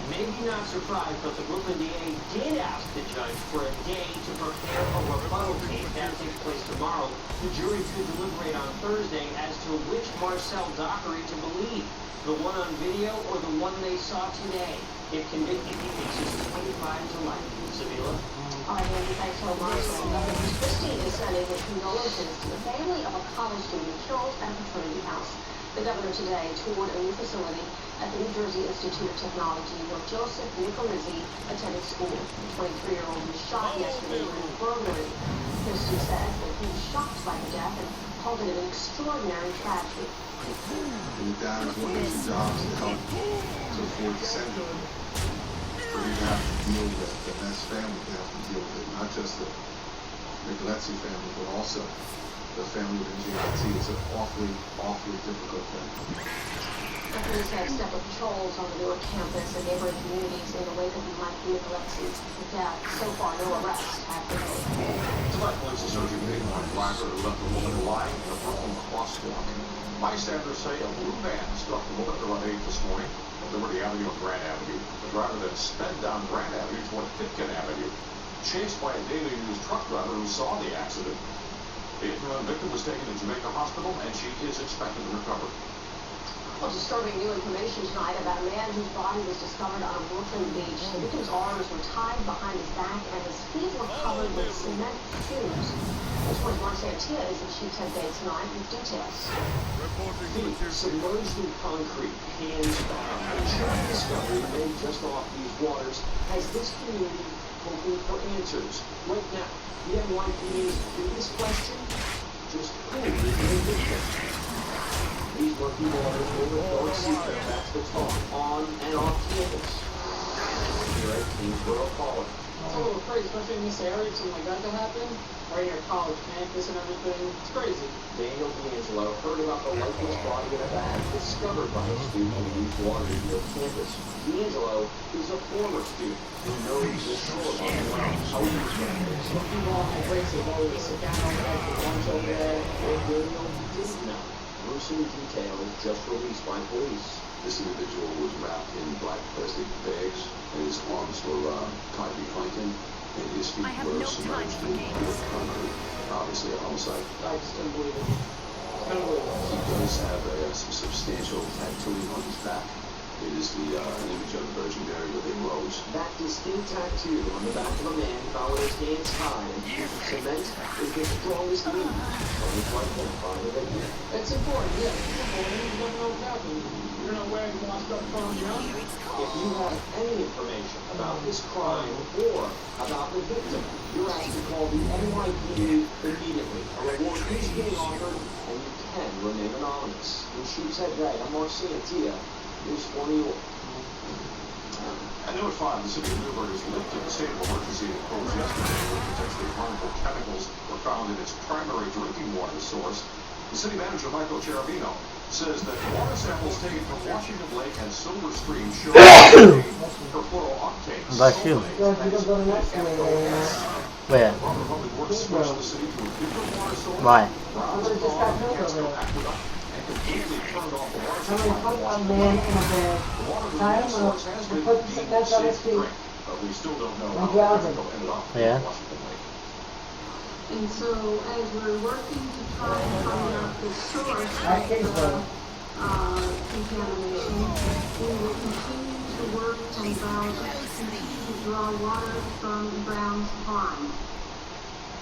Maybe not surprised, but the Brooklyn DA did ask the judge for a day to prepare a rebuttal case. That takes place tomorrow. The jury could deliberate on Thursday as to which Marcel Dockery to believe, the one on video or the one they saw today. If convicted, he faces 25 to life. Sevilla? All right, Andy, thanks so much. Governor Christie is sending his condolences to the family of a college student killed at a fraternity house. The governor today toured a new facility at the New Jersey Institute of Technology where Joseph Nicolizzi attended school. The 23-year-old was shot yesterday during a burglary. Christie said that he was shocked by the death and called it an extraordinary tragedy. And the dad is working some jobs to help to afford to send him. For him to have to deal with the Ness family, to have to deal with it, not just the Nicolezzi family, but also the family of NGIT. It's an awfully, awfully difficult thing. The police have separate patrols on the Newark campus and neighboring communities in the wake of Mike Nicolezzi's death. So far, no arrests have been made. Tonight, police are searching for a blacker who left a woman lying in a Brooklyn crosswalk. Bystanders say a blue van struck the woman around 8 this morning on Liberty Avenue and Grant Avenue. The driver then sped down Grant Avenue toward Pitkin Avenue, chased by a Daily News truck driver who saw the accident. The victim was taken to Jamaica Hospital, and she is expected to recover. Well, disturbing new information tonight about a man whose body was discovered on a Brooklyn beach. The victim's arms were tied behind his back, and his feet were covered with cement tubes. This was Mark Santia is in Sheepshead Bay tonight with details. Feet submerged in concrete, hands bound. A chilling discovery made just off these waters has this community hoping for answers. Right now, the NYPD's biggest question: just who is the victim? These murky waters overflowing secret. That's the talk on and off campus. Here at Kingsborough College. It's a little crazy, especially in this area, something like that can happen. Right near college campus and everything. It's crazy. Daniel D'Angelo heard about the lifeless body in a bag discovered by a student who used water near campus. D'Angelo is a former student who knows this shoreline well. How would you describe it? Some people on my breaks will always sit down over there for lunch over there. What Daniel didn't know. Gruesome details just released by police. This individual was wrapped in black plastic bags, and his arms were tied behind him, and his feet were submerged in concrete. Obviously a homicide. I just don't believe it. He does have some substantial tattooing on his back. It is an image of the Virgin Mary with a rose. That distinct tattoo on the back of a man found with his hands tied and cement is the strongest link of his life by the victim. It's important, yeah. It's important. You never know what's happening. You don't know where you want stuff from, you know? If you have any information about this crime or about the victim, you're asked to call the NYPD immediately. A reward is being offered, and you can remain anonymous. In Sheepshead Bay, I'm Mark Santia. News 20 York. At noon at 5, the city of Newburgh has lifted the state of emergency imposed yesterday when potentially harmful chemicals were found in its primary drinking water source. The city manager, Michael Cherubino, says that water samples taken from Washington Lake and Silver Stream show perfluorooctane. Bless you. Where? Why? Yeah. And so, as we're working to try and find out the source of contamination, we will continue to work on valves to draw water from the ground supply.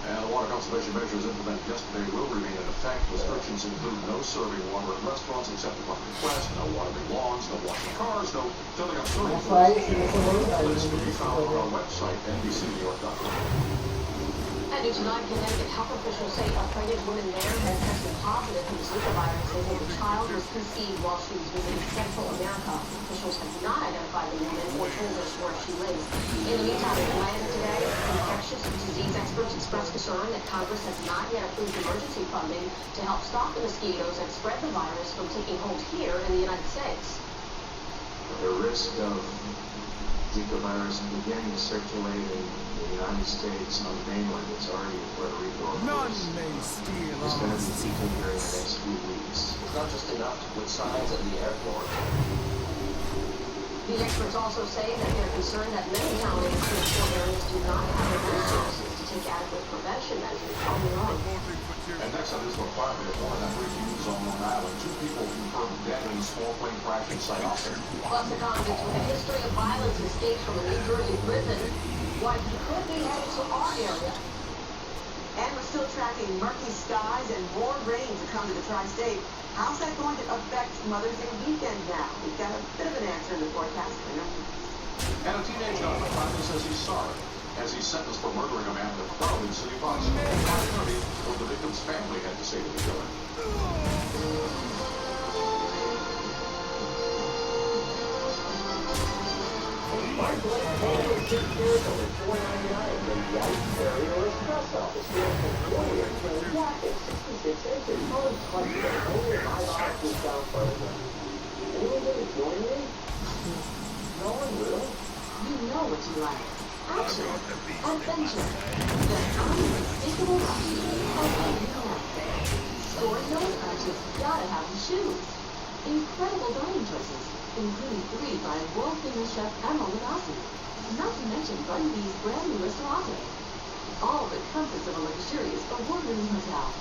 And the water conservation measures implemented yesterday will remain in effect. Restrictions include no serving water at restaurants except upon request, no watering lawns, no washing cars, no filling up swimming pools. The list can be found on our website, NBCNewYork.com. At New tonight, Connecticut health officials say a pregnant woman there has tested positive for the Zika virus. They say the child was conceived while she was visiting Central America. Officials have not identified the woman or told us where she lives. In the meantime, in Atlanta today, infectious disease experts expressed concern that Congress has not yet approved emergency funding to help stop the mosquitoes that spread the virus from taking hold here in the United States. The risk of Zika virus is beginning to circulate in the United States on the mainland. It's already in Puerto Rico. None may steal It's going to be our peaking during the next few weeks. It's not just enough to put signs at the airport. The experts also say that they're concerned that many counties in coastal areas do not have the resources to take adequate prevention measures on their own. And next on this requirement, at one of the breaking news on Long Island, 2 people confirmed dead in a small plane crash in Syosset. Plus, a convict with a history of violence escaped from a New Jersey prison. Why he could be headed to our area. And we're still tracking murky skies and more rain to come to the tri-state. How's that going to affect Mother's Day weekend now? We've got a bit of an answer in the forecast. And a teenage doctor finally says he's sorry, as he's sentenced for murdering a man in a crowded city bus. 5:30, what the victim's family had to say to the killer. Mark Blake Taylor took care of over $4.99 in white stereo or espresso. The stand for Warrior King jacket, 66 inches, only twice the only $5 discount further. Anyone gonna join me? No one will. You know what you like. Action, adventure, the unmistakable rush of everything. Scoring those punches, gotta have the shoes. Incredible dining choices, including 3 by world-famous chef Emma Lagasse. Not to mention Buddy B's brand new restaurant. All the comforts of a luxurious award-winning hotel.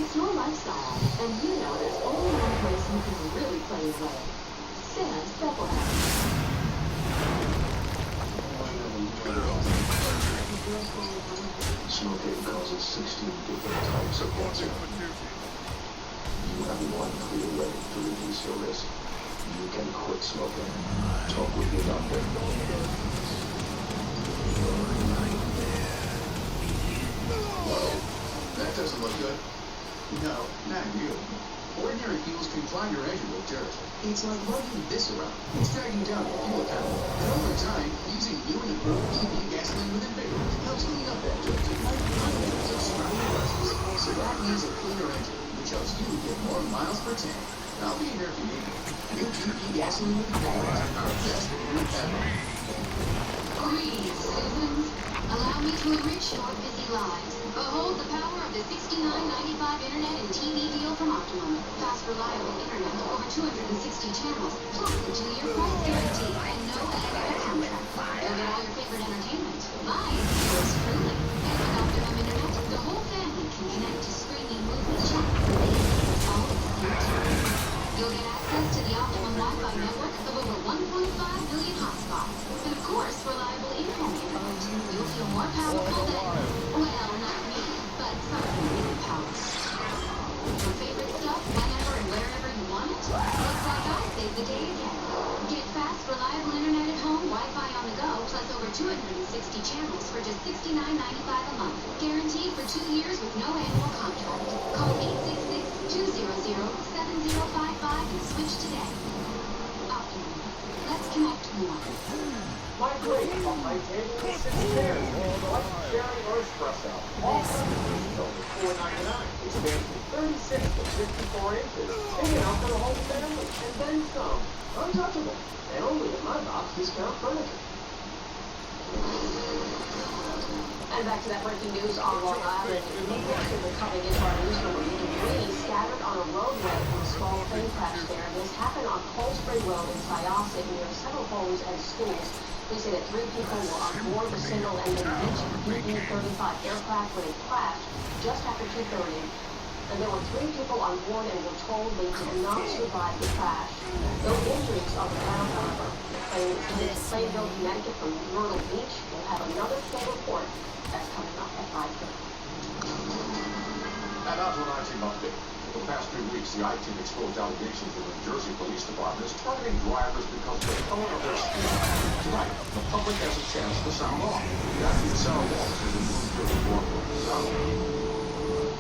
It's your lifestyle, and you know there's only one place you can really play away. Sam's Bethlehem. Smoking causes 16 different types of cancer. You have one clear way to reduce your risk. You can quit smoking. Talk with your doctor. Whoa, that doesn't look good. No, not you. Ordinary fuels can clog your engine with dirt. It's like lugging this around. It's dragging down your fuel count. And over time, using new and improved EV gasoline with Invigorator helps clean up that dirt like hundreds of scrappy buses. So that means a cleaner engine, which helps you get more miles per tank. I'll be here if you need me. New EV gasoline with Invigorator, our best route ever. Greetings, citizens. Allow me to enrich your busy lives. Behold the power of the $69.95 internet and TV deal from Optimum. Fast, reliable internet, over 260 channels, plus the 2-year price guarantee, and no extra contract. You'll get all your favorite entertainment. Live, yours truly. And with Optimum internet, the whole family can connect to streaming movies, chats, and games, all at the same time. You'll get access to the Optimum Wi-Fi network of over 1.5 million hotspots. And of course, reliable in-home internet. You'll feel more powerful than, well, not me, but something really powerful. Your favorite stuff whenever and wherever you want it? Looks like I saved the day again. Get fast, reliable internet at home, Wi-Fi on the go, plus over 260 channels for just $69.95 a month. Guaranteed for 2 years with no annual contract. Call 866-200-7055 and switch today. Optimum. Let's connect more. My great on my table with 6 chairs, white cherry or espresso. All customers over $4.99. Expands from 36 to 54 inches. Big enough for the whole family, and then some. Untouchable, and only in my box discount furniture. And back to that breaking news on Long Island. Recently coming into our newsroom, debris scattered on a roadway from a small plane crash there. This happened on Cold Spring Road in Syosset near several homes and schools. They say that 3 people were on board the single-engine BE-35 aircraft when it crashed just after 2:30. And there were 3 people on board and were told they did not survive the crash. No injuries are found, however. The plane is headed to Plainville, Connecticut from Myrtle Beach. We'll have another full report that's coming up at 5:30. And now to an I-Team update. For the past 3 weeks, the I-Team exposed allegations that the New Jersey Police Department is targeting drivers because of the tone of their speech. Tonight, the public has a chance to sound off. That means Sarah Walsh is in the New Jersey boardroom.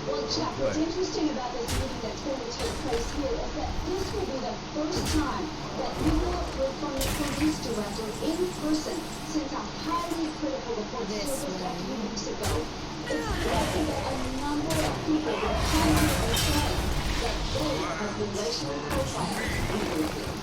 Well, Chuck, what's interesting about this meeting that's going to take place here is that this will be the first time that we will hear from the police director in person since a highly critical report surfaced a few weeks ago. It's likely that a number of people will come here and say that they have been racially profiled in the meeting.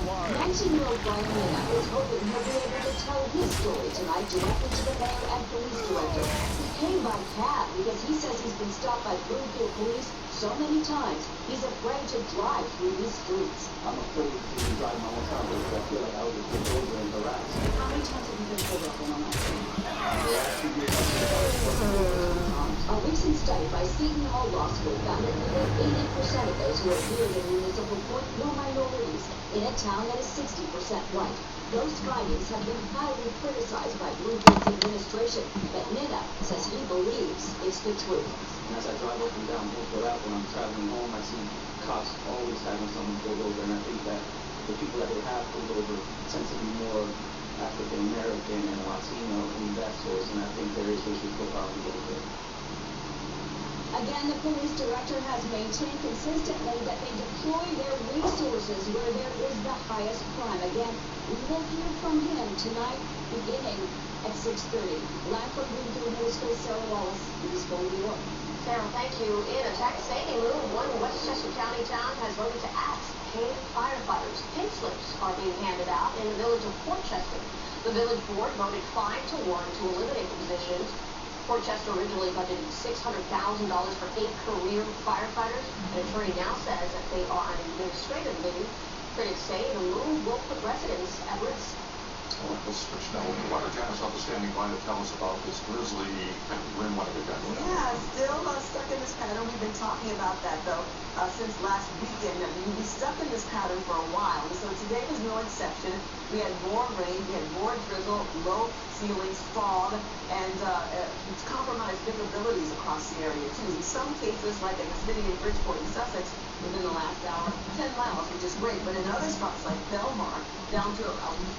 wild. 19-year-old Brian Minna is hoping he'll be able to tell his story tonight directly to the mayor and police director. He came by cab because he says he's been stopped by Bloomfield police so many times, he's afraid to drive through these streets. I'm afraid to drive my own car because I feel like I was just pulled over and harassed. How many times have you been pulled over on that street? The last 2 years I've been about 14 times. A recent study by Seton Hall Law School found that nearly 80% of those who appeared in municipal court were minorities in a town that is 60% white. Those findings have been highly criticized by Bloomfield's administration, but Minna says he believes it's the truth. And as I drive up and down Bloomfield Ave when I'm traveling home, I see cops always having someone pulled over, and I think that the people that they have pulled over tend to be more African American and Latino investors, and I think there is racial profiling a little bit. Again, the police director has maintained consistently that they deploy their resources where there is the highest crime. Again, we will hear from him tonight beginning at 6:30. Live from Bloomfield Middle School, Sarah Wallace, Eastbourne, New York. Sarah, thank you. In a taxing move, one Westchester County town has voted to axe paid firefighters. Pink slips are being handed out in the village of Portchester. The village board voted 5-1 to eliminate the positions. Portchester originally budgeted $600,000 for 8 career firefighters. An attorney now says that they are on administrative leave. Critics say the move will put residents at risk. Well, let's switch now to water. Janice, I'll just standing by to tell us about this grizzly and wind what have got going on. Yeah, still stuck in this pattern. We've been talking about that, though, since last weekend. I mean, we've been stuck in this pattern for a while, and so today was no exception. We had more rain, we had more drizzle, low ceilings, fog, and compromised visibilities across the area, too. In some cases, like in the city of Bridgeport in Sussex, within the last hour, 10 miles, which is great. But in other spots like Belmar, down to a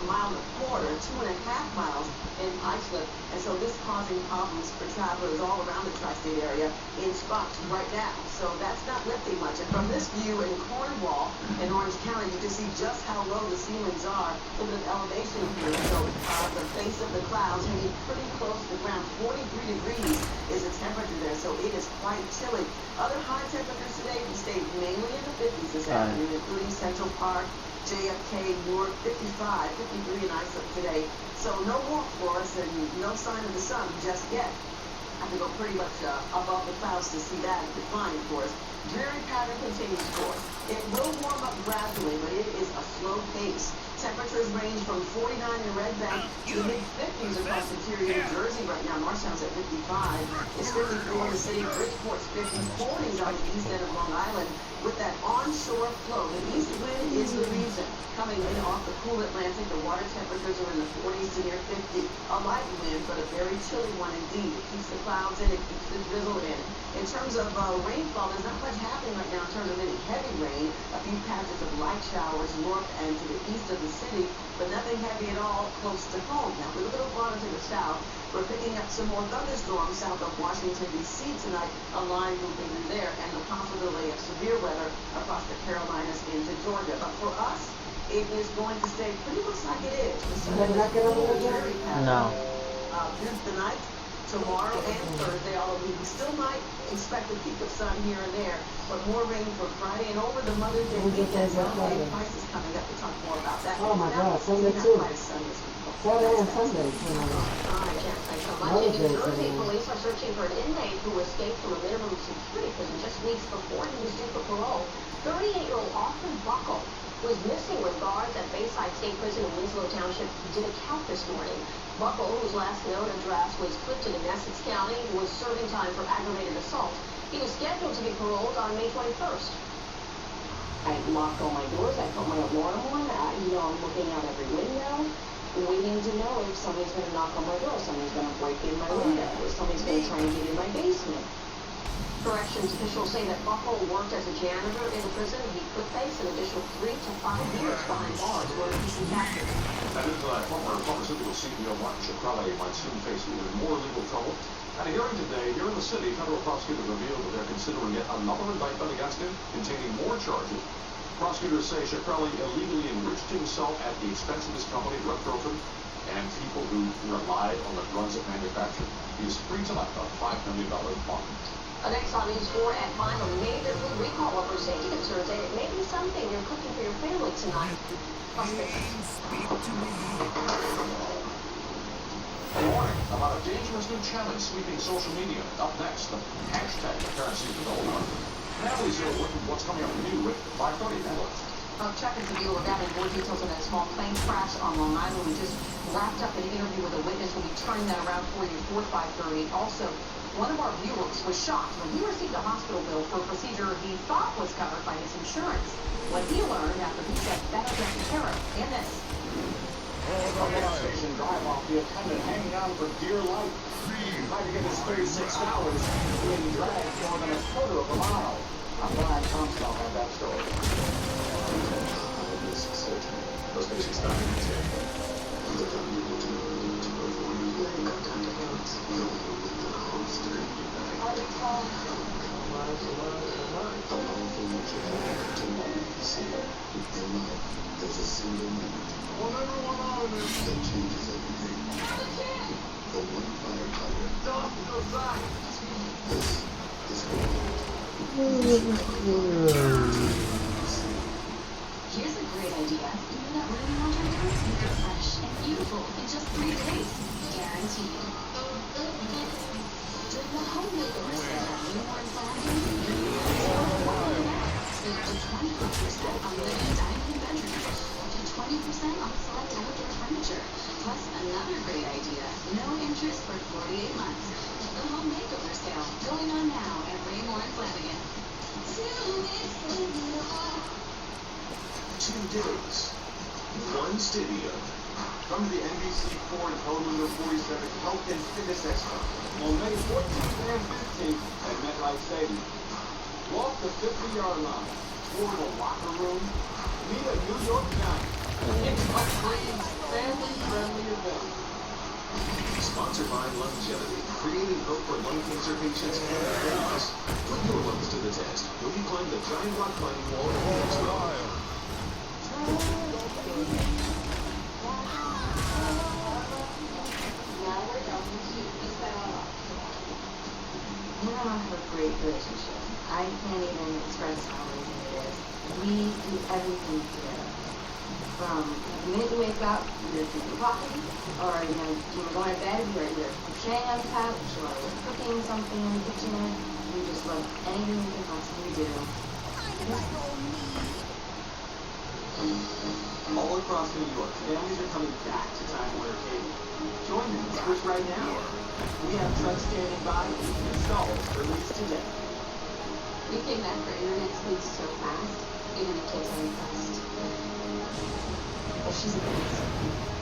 mile and a quarter, 2.5 miles in Islip. And so this causing problems for travelers all around the tri-state area in spots right now. So that's not lifting much. And from this view in Cornwall in Orange County, you can see just how low the ceilings are. A little bit of elevation here. So the face of the clouds hanging pretty close to the ground. 43 degrees is the temperature there. So it is quite chilly. Other high temperatures today, we stayed mainly in the 50s this afternoon, including Central Park, JFK, Newark, 55, 53 in Islip today. So no warmth for us and no sign of the sun just yet. Have to go pretty much above the clouds to see that decline, of course. Dreary pattern continues for us. It will warm up gradually, but it is a slow pace. Temperatures range from 49 in Red Bank to the mid-50s across interior New Jersey right now. Marshall's at 55. It's 54 in the city. Bridgeport's 50. Corning's on the east end of Long Island with that onshore flow. The east wind is the reason. Coming in off the cool Atlantic, the water temperatures are in the 40s to near 50. A light wind, but a very chilly one indeed. It keeps the clouds in. It keeps the drizzle in. In terms of rainfall, there's not much happening right now in terms of any heavy rain. A few patches of light showers north and to the east of the city, but nothing heavy at all close to home. Now, if we look a little farther to the south, we're picking up some more thunderstorms south of Washington, D.C. tonight, a line moving through there, and the possibility of severe weather across the Carolinas into Georgia. But for us, it is going to stay pretty much like it is. No. Through the night, tomorrow and Thursday, although we still might expect a peak of sun here and there, but more rain for Friday and over the Mother's Day weekend. Saturday prices coming up to talk more about that. Oh my God, Sunday too. Saturday and Sunday. Monday, New Jersey police are searching for an inmate who escaped from a minimum security prison just weeks before he was due for parole. 38-year-old Arthur Buckle was missing when guards at Bayside State Prison in Winslow Township did a count this morning. Buckle, whose last known address was Clifton in Essex County, was serving time for aggravated assault. He was scheduled to be paroled on May 21st. I lock all my doors. I put my alarm on. I'm looking out every window, waiting to know if somebody's going to knock on my door, somebody's going to break in my window, or somebody's going to try and get in my basement. Corrections officials say that Buckle worked as a janitor in the prison. He could face an additional 3 to 5 years behind bars where he can captured. That is former pharmaceutical CEO Martin Shkreli might soon face even more legal trouble. At a hearing today, here in the city, federal prosecutors revealed that they're considering yet another indictment against him containing more charges. Prosecutors say Shkreli illegally enriched himself at the expense of his company, Drug Trophy, and people who relied on the drugs it manufactured. He is free tonight on a $5 million bond. Next on News 4 at 5, a major food recall over safety concerns say it may be something you're cooking for your family tonight. Plus this. Warning about a dangerous new challenge sweeping social media. Up next, the hashtag the parents seem to know about. Natalie's here with what's coming up new at 5:30. Natalie. Chuck is to deal with that and more details on that small plane crash on Long Island. We just wrapped up an interview with a witness. We'll be turning that around for you for 5:30. Also, one of our viewers was shocked when he received a hospital bill for a procedure he thought was covered by his insurance. What he learned after he said that was taken care of. And this. A gas station drive-off, the attendant hanging on for dear life. Tried to get his 36 hours, being dragged more than a quarter of a mile. I'm glad Comstock had that story. Those patients die in the What are you able to avoid letting contact accounts? No one with the homes to be united. The powerful nature of to see in life, there's a single moment that changes everything. The one firefighter. This is Here's a great idea. You know that rain water returns make it fresh and beautiful in just 3 days. Guaranteed. During the home makeover sale at Newborn Landing, save up to 25% on living, dining, and bedroom. Up to 20% on select outdoor furniture. Plus another great idea. No interest for 48 months. The home makeover sale going on now at Raymore and Flanagan. 2 days, 1 stadium. Come to the NBC4 and Telemundo 47 Health and Fitness Expo on May 14th and 15th at MetLife Stadium. Walk the 50-yard line, tour the locker room, meet a New York Giant. It's a free, family-friendly event. Sponsored by Longevity, creating hope for lung cancer patients and their families. Put your lungs to the test when you climb the giant rock climbing wall at Hearthstone. You and I have a great relationship. I can't even express how amazing it is. We do everything together. From the minute you wake up, you're drinking coffee, or when you're going to bed, you're either crocheting on the couch, or you're cooking something in the kitchen. We just love anything we can possibly do. All across New York, families are coming back to Time Warner Cable. Join them and switch right now. We have trucks standing by to be installed for release today. We came back for internet speed so fast, even the kids are impressed. Well, she's a beast.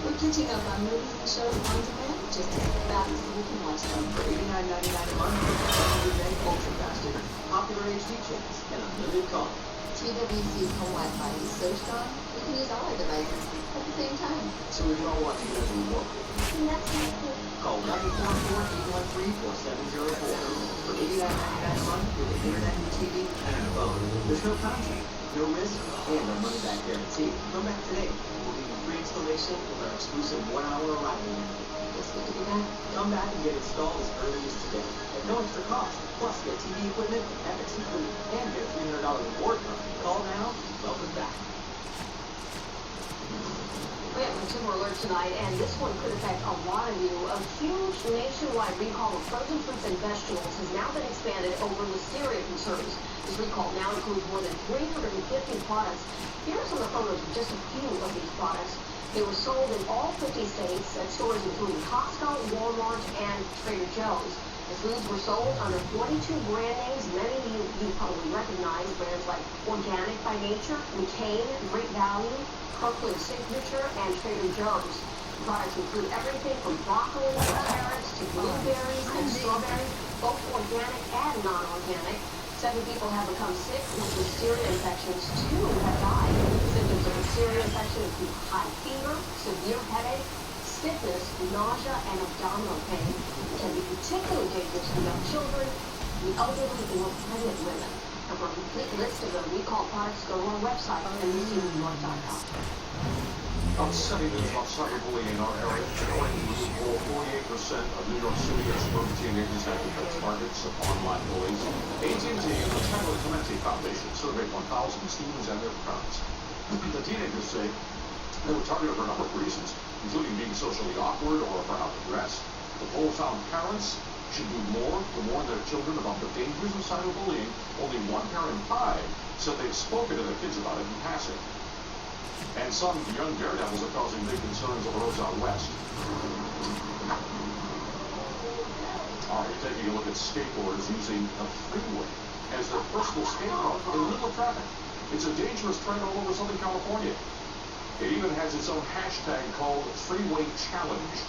We're catching up on movies and shows on demand just as fast as we can watch them. For $89.99 a month, we'll get ultra faster, popular HD channels, and unlimited calling. TWC's home Wi-Fi is so strong, we can use all our devices at the same time. So we can all watch it as we walk. Call 944-813-4704 for $89.99 a month with the internet, TV, and a phone. There's no contract, no risk, and no money-back guarantee. Come back today. We'll give you free installation with our exclusive 1-hour arrival window. It's good to be back. Come back and get installed as early as today at no extra cost. Plus, get TV equipment, Epix included, and get a $300 reward card. Call now. Welcome back. We have a consumer alert tonight, and this one could affect a lot of you. A huge nationwide recall of frozen fruits and vegetables has now been expanded over listeria concerns. This recall now includes more than 350 products. Here are some of the photos of just a few of these products. They were sold in all 50 states at stores including Costco, Walmart, and Trader Joe's. The foods were sold under 42 brand names. Many of you probably recognize brands like Organic by Nature, McCain, Great Value, Kirkland Signature, and Trader Joe's. Products include everything from broccoli and carrots to blueberries and strawberries, both organic and non-organic. 7 people have become sick with listeria infections. 2 have died. Symptoms of listeria infection include high fever, severe headache, stiffness, nausea, and abdominal pain. It can be particularly dangerous for young children, the elderly, or pregnant women. And for a complete list of the recall products, go to our website, NBCNewYork.com. Upsetting news about cyberbullying in our area. According to the poll, 48% of New York City exposed teenagers have been the targets of online bullies. AT&T and the Tyler Clementi Foundation surveyed 1,000 students and their parents. The teenagers say they were targeted for a number of reasons, including being socially awkward or for how they dress. The poll found parents should do more to warn their children about the dangers of cyberbullying. Only one parent in 5 said they've spoken to their kids about it in passing. And some young daredevils are causing big concerns over those out west. All right, taking a look at skateboarders using a freeway as their personal skate park in the middle of traffic. It's a dangerous trend all over Southern California. It even has its own hashtag called Freeway Challenge.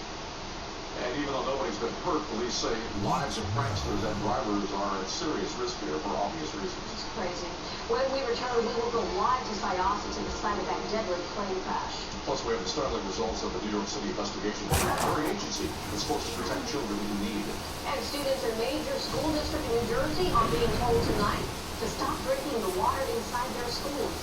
And even though nobody's been hurt, police say lives of pranksters and drivers are at serious risk here for obvious reasons. It's crazy. When we return, we will go live to Syosset to the site of that deadly plane crash. Plus, we have the startling results of the New York City investigation from the very agency that's supposed to protect children in need. And students in major school districts in New Jersey are being told tonight to stop drinking the water inside their schools.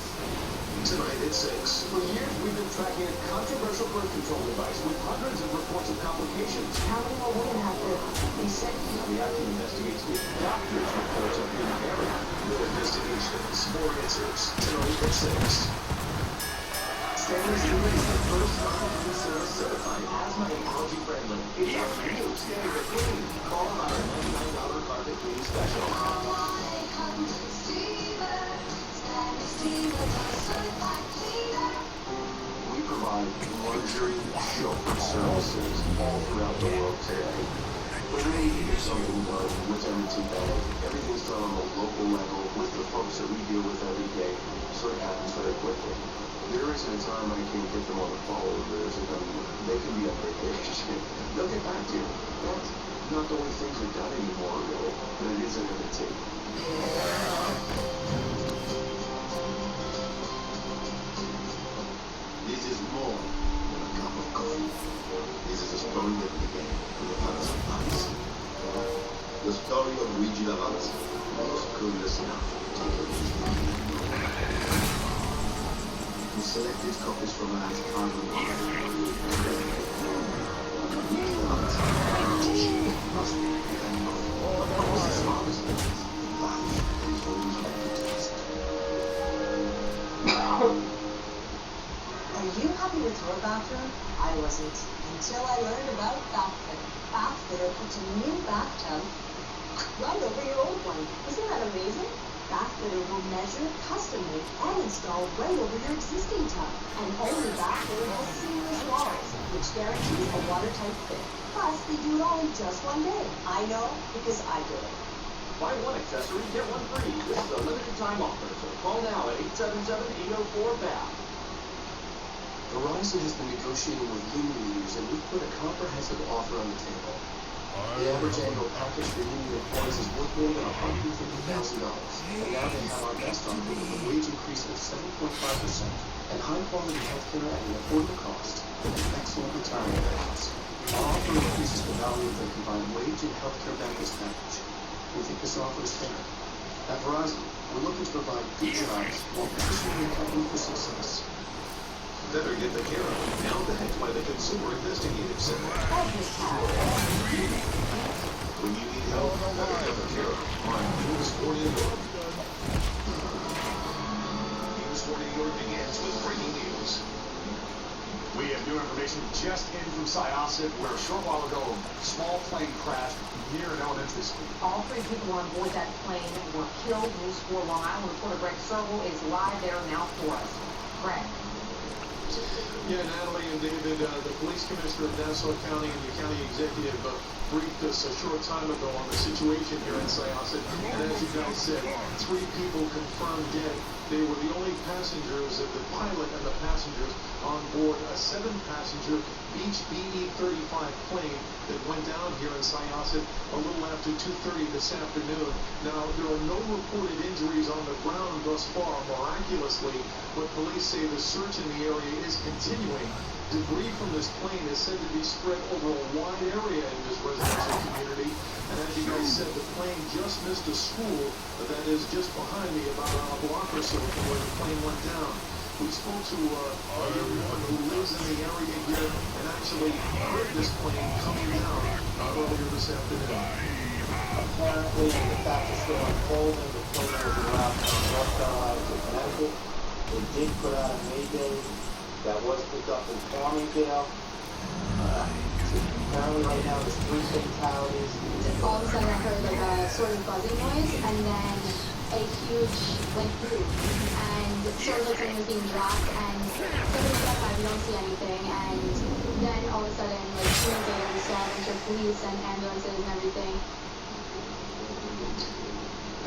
Tonight at 6. For years, we've been tracking a controversial birth control device with hundreds of reports of complications. How many more women have to be sick? Now the acting investigates the doctor's reports of being buried. No investigations, more answers. Tonight at 6. Stanley Steel is the first hospital service certified asthma and allergy friendly. It's our new Stanley Clean. Call about our $99 carpet cleaning special. We provide luxury chauffeur services all throughout the world today. When you need to get something done with M&T Bank, everything's done on a local level with the folks that we deal with every day, so it happens very quickly. There isn't a time I can't get them on the phone. There isn't they can be on vacation. They'll get back to you. That's not the way things are done anymore, really, but it is at M&T. This is more than a cup of coffee. This is a story that began with the Palace of Ice. The story of Luigi Lavanza was curious enough to take a visit. We selected copies from a large cargo box. Luigi Lavanza must be that coffee. But was the smartest thing in life that is always meant to taste. Are you happy with your bathroom? I wasn't. Until I learned about Bathfitter. Bathfitter puts a new bathtub right over your old one. Isn't that amazing? Bathfitter will measure, custom make, and install right over your existing tub. And only Bathfitter has seamless walls, which guarantees a watertight fit. Plus, they do it all in just one day. I know, because I did it. Buy one accessory, get one free. This is a limited time offer, so call now at 877-804-BATH. Verizon has been negotiating with union leaders, and we've put a comprehensive offer on the table. The average annual package for union employees is worth more than $150,000. And now they have our best offer with a wage increase of 7.5% and high-quality health care at an affordable cost and excellent retirement benefits. Our offer increases the value of the combined wage and health care benefits package. We think this offer is fair. At Verizon, we're looking to provide good jobs while positioning the company for success. Better get the care of. Now backed by the Consumer Investigative Center. When you need help, better get the care of. On News 4 New York. News 4 New York begins with breaking news. We have new information just in from Syosset, where a short while ago, a small plane crashed near an elementary school. All 3 people on board that plane were killed. News 4 Long Island reporter Greg Serval is live there now for us. Greg. Yeah, Natalie and David, the police commissioner of Nassau County and the county executive briefed us a short time ago on the situation here in Syosset. And as you guys said, 3 people confirmed dead. They were the only passengers, the pilot and the passengers on board a 7-passenger Beech BE-35 plane that went down here in Syosset a little after 2:30 this afternoon. Now, there are no reported injuries on the ground thus far, miraculously, but police say the search in the area is continuing. Debris from this plane is said to be spread over a wide area in this residential community. And as you guys said, the plane just missed a school that is just behind me, about a block or so from where the plane went down. We spoke to a young woman who lives in the area here and actually heard this plane coming down earlier this afternoon. Apparently, the fact is still unfolding. The plane was en route from North Carolina to Connecticut. They did put out a mayday that was picked up in Farmingdale. Apparently right now there's 3 fatalities. All of a sudden I heard like a sort of buzzing noise and then a huge like boom and sort of like something was being dropped and somebody was outside, we don't see anything, and then all of a sudden like 2 minutes later we saw a bunch of police and ambulances and everything.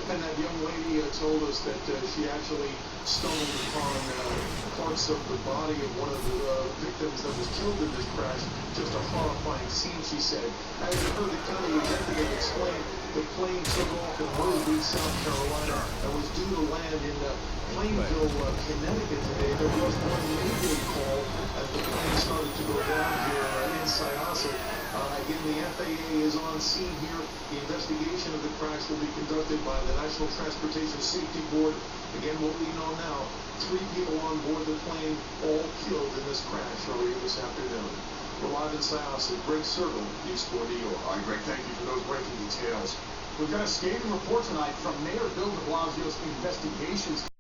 And that young lady told us that she actually stumbled upon parts of the body of one of the victims that was killed in this crash. Just a horrifying scene, she said. As you heard the county executive explain, the plane took off in Roseville, South Carolina, and was due to land in Plainville, Connecticut today. There was one mayday call as the plane started to go down here in Syosset. Again, the FAA is on scene here. The investigation of the crash will be conducted by the National Transportation Safety Board. Again, what we know now, 3 people on board the plane, all killed in this crash earlier this afternoon. We're live in Syosset. Greg Sergel, News 4 New York. All right, Greg, thank you for those breaking details. We've got a scathing report tonight from Mayor Bill de Blasio's investigations.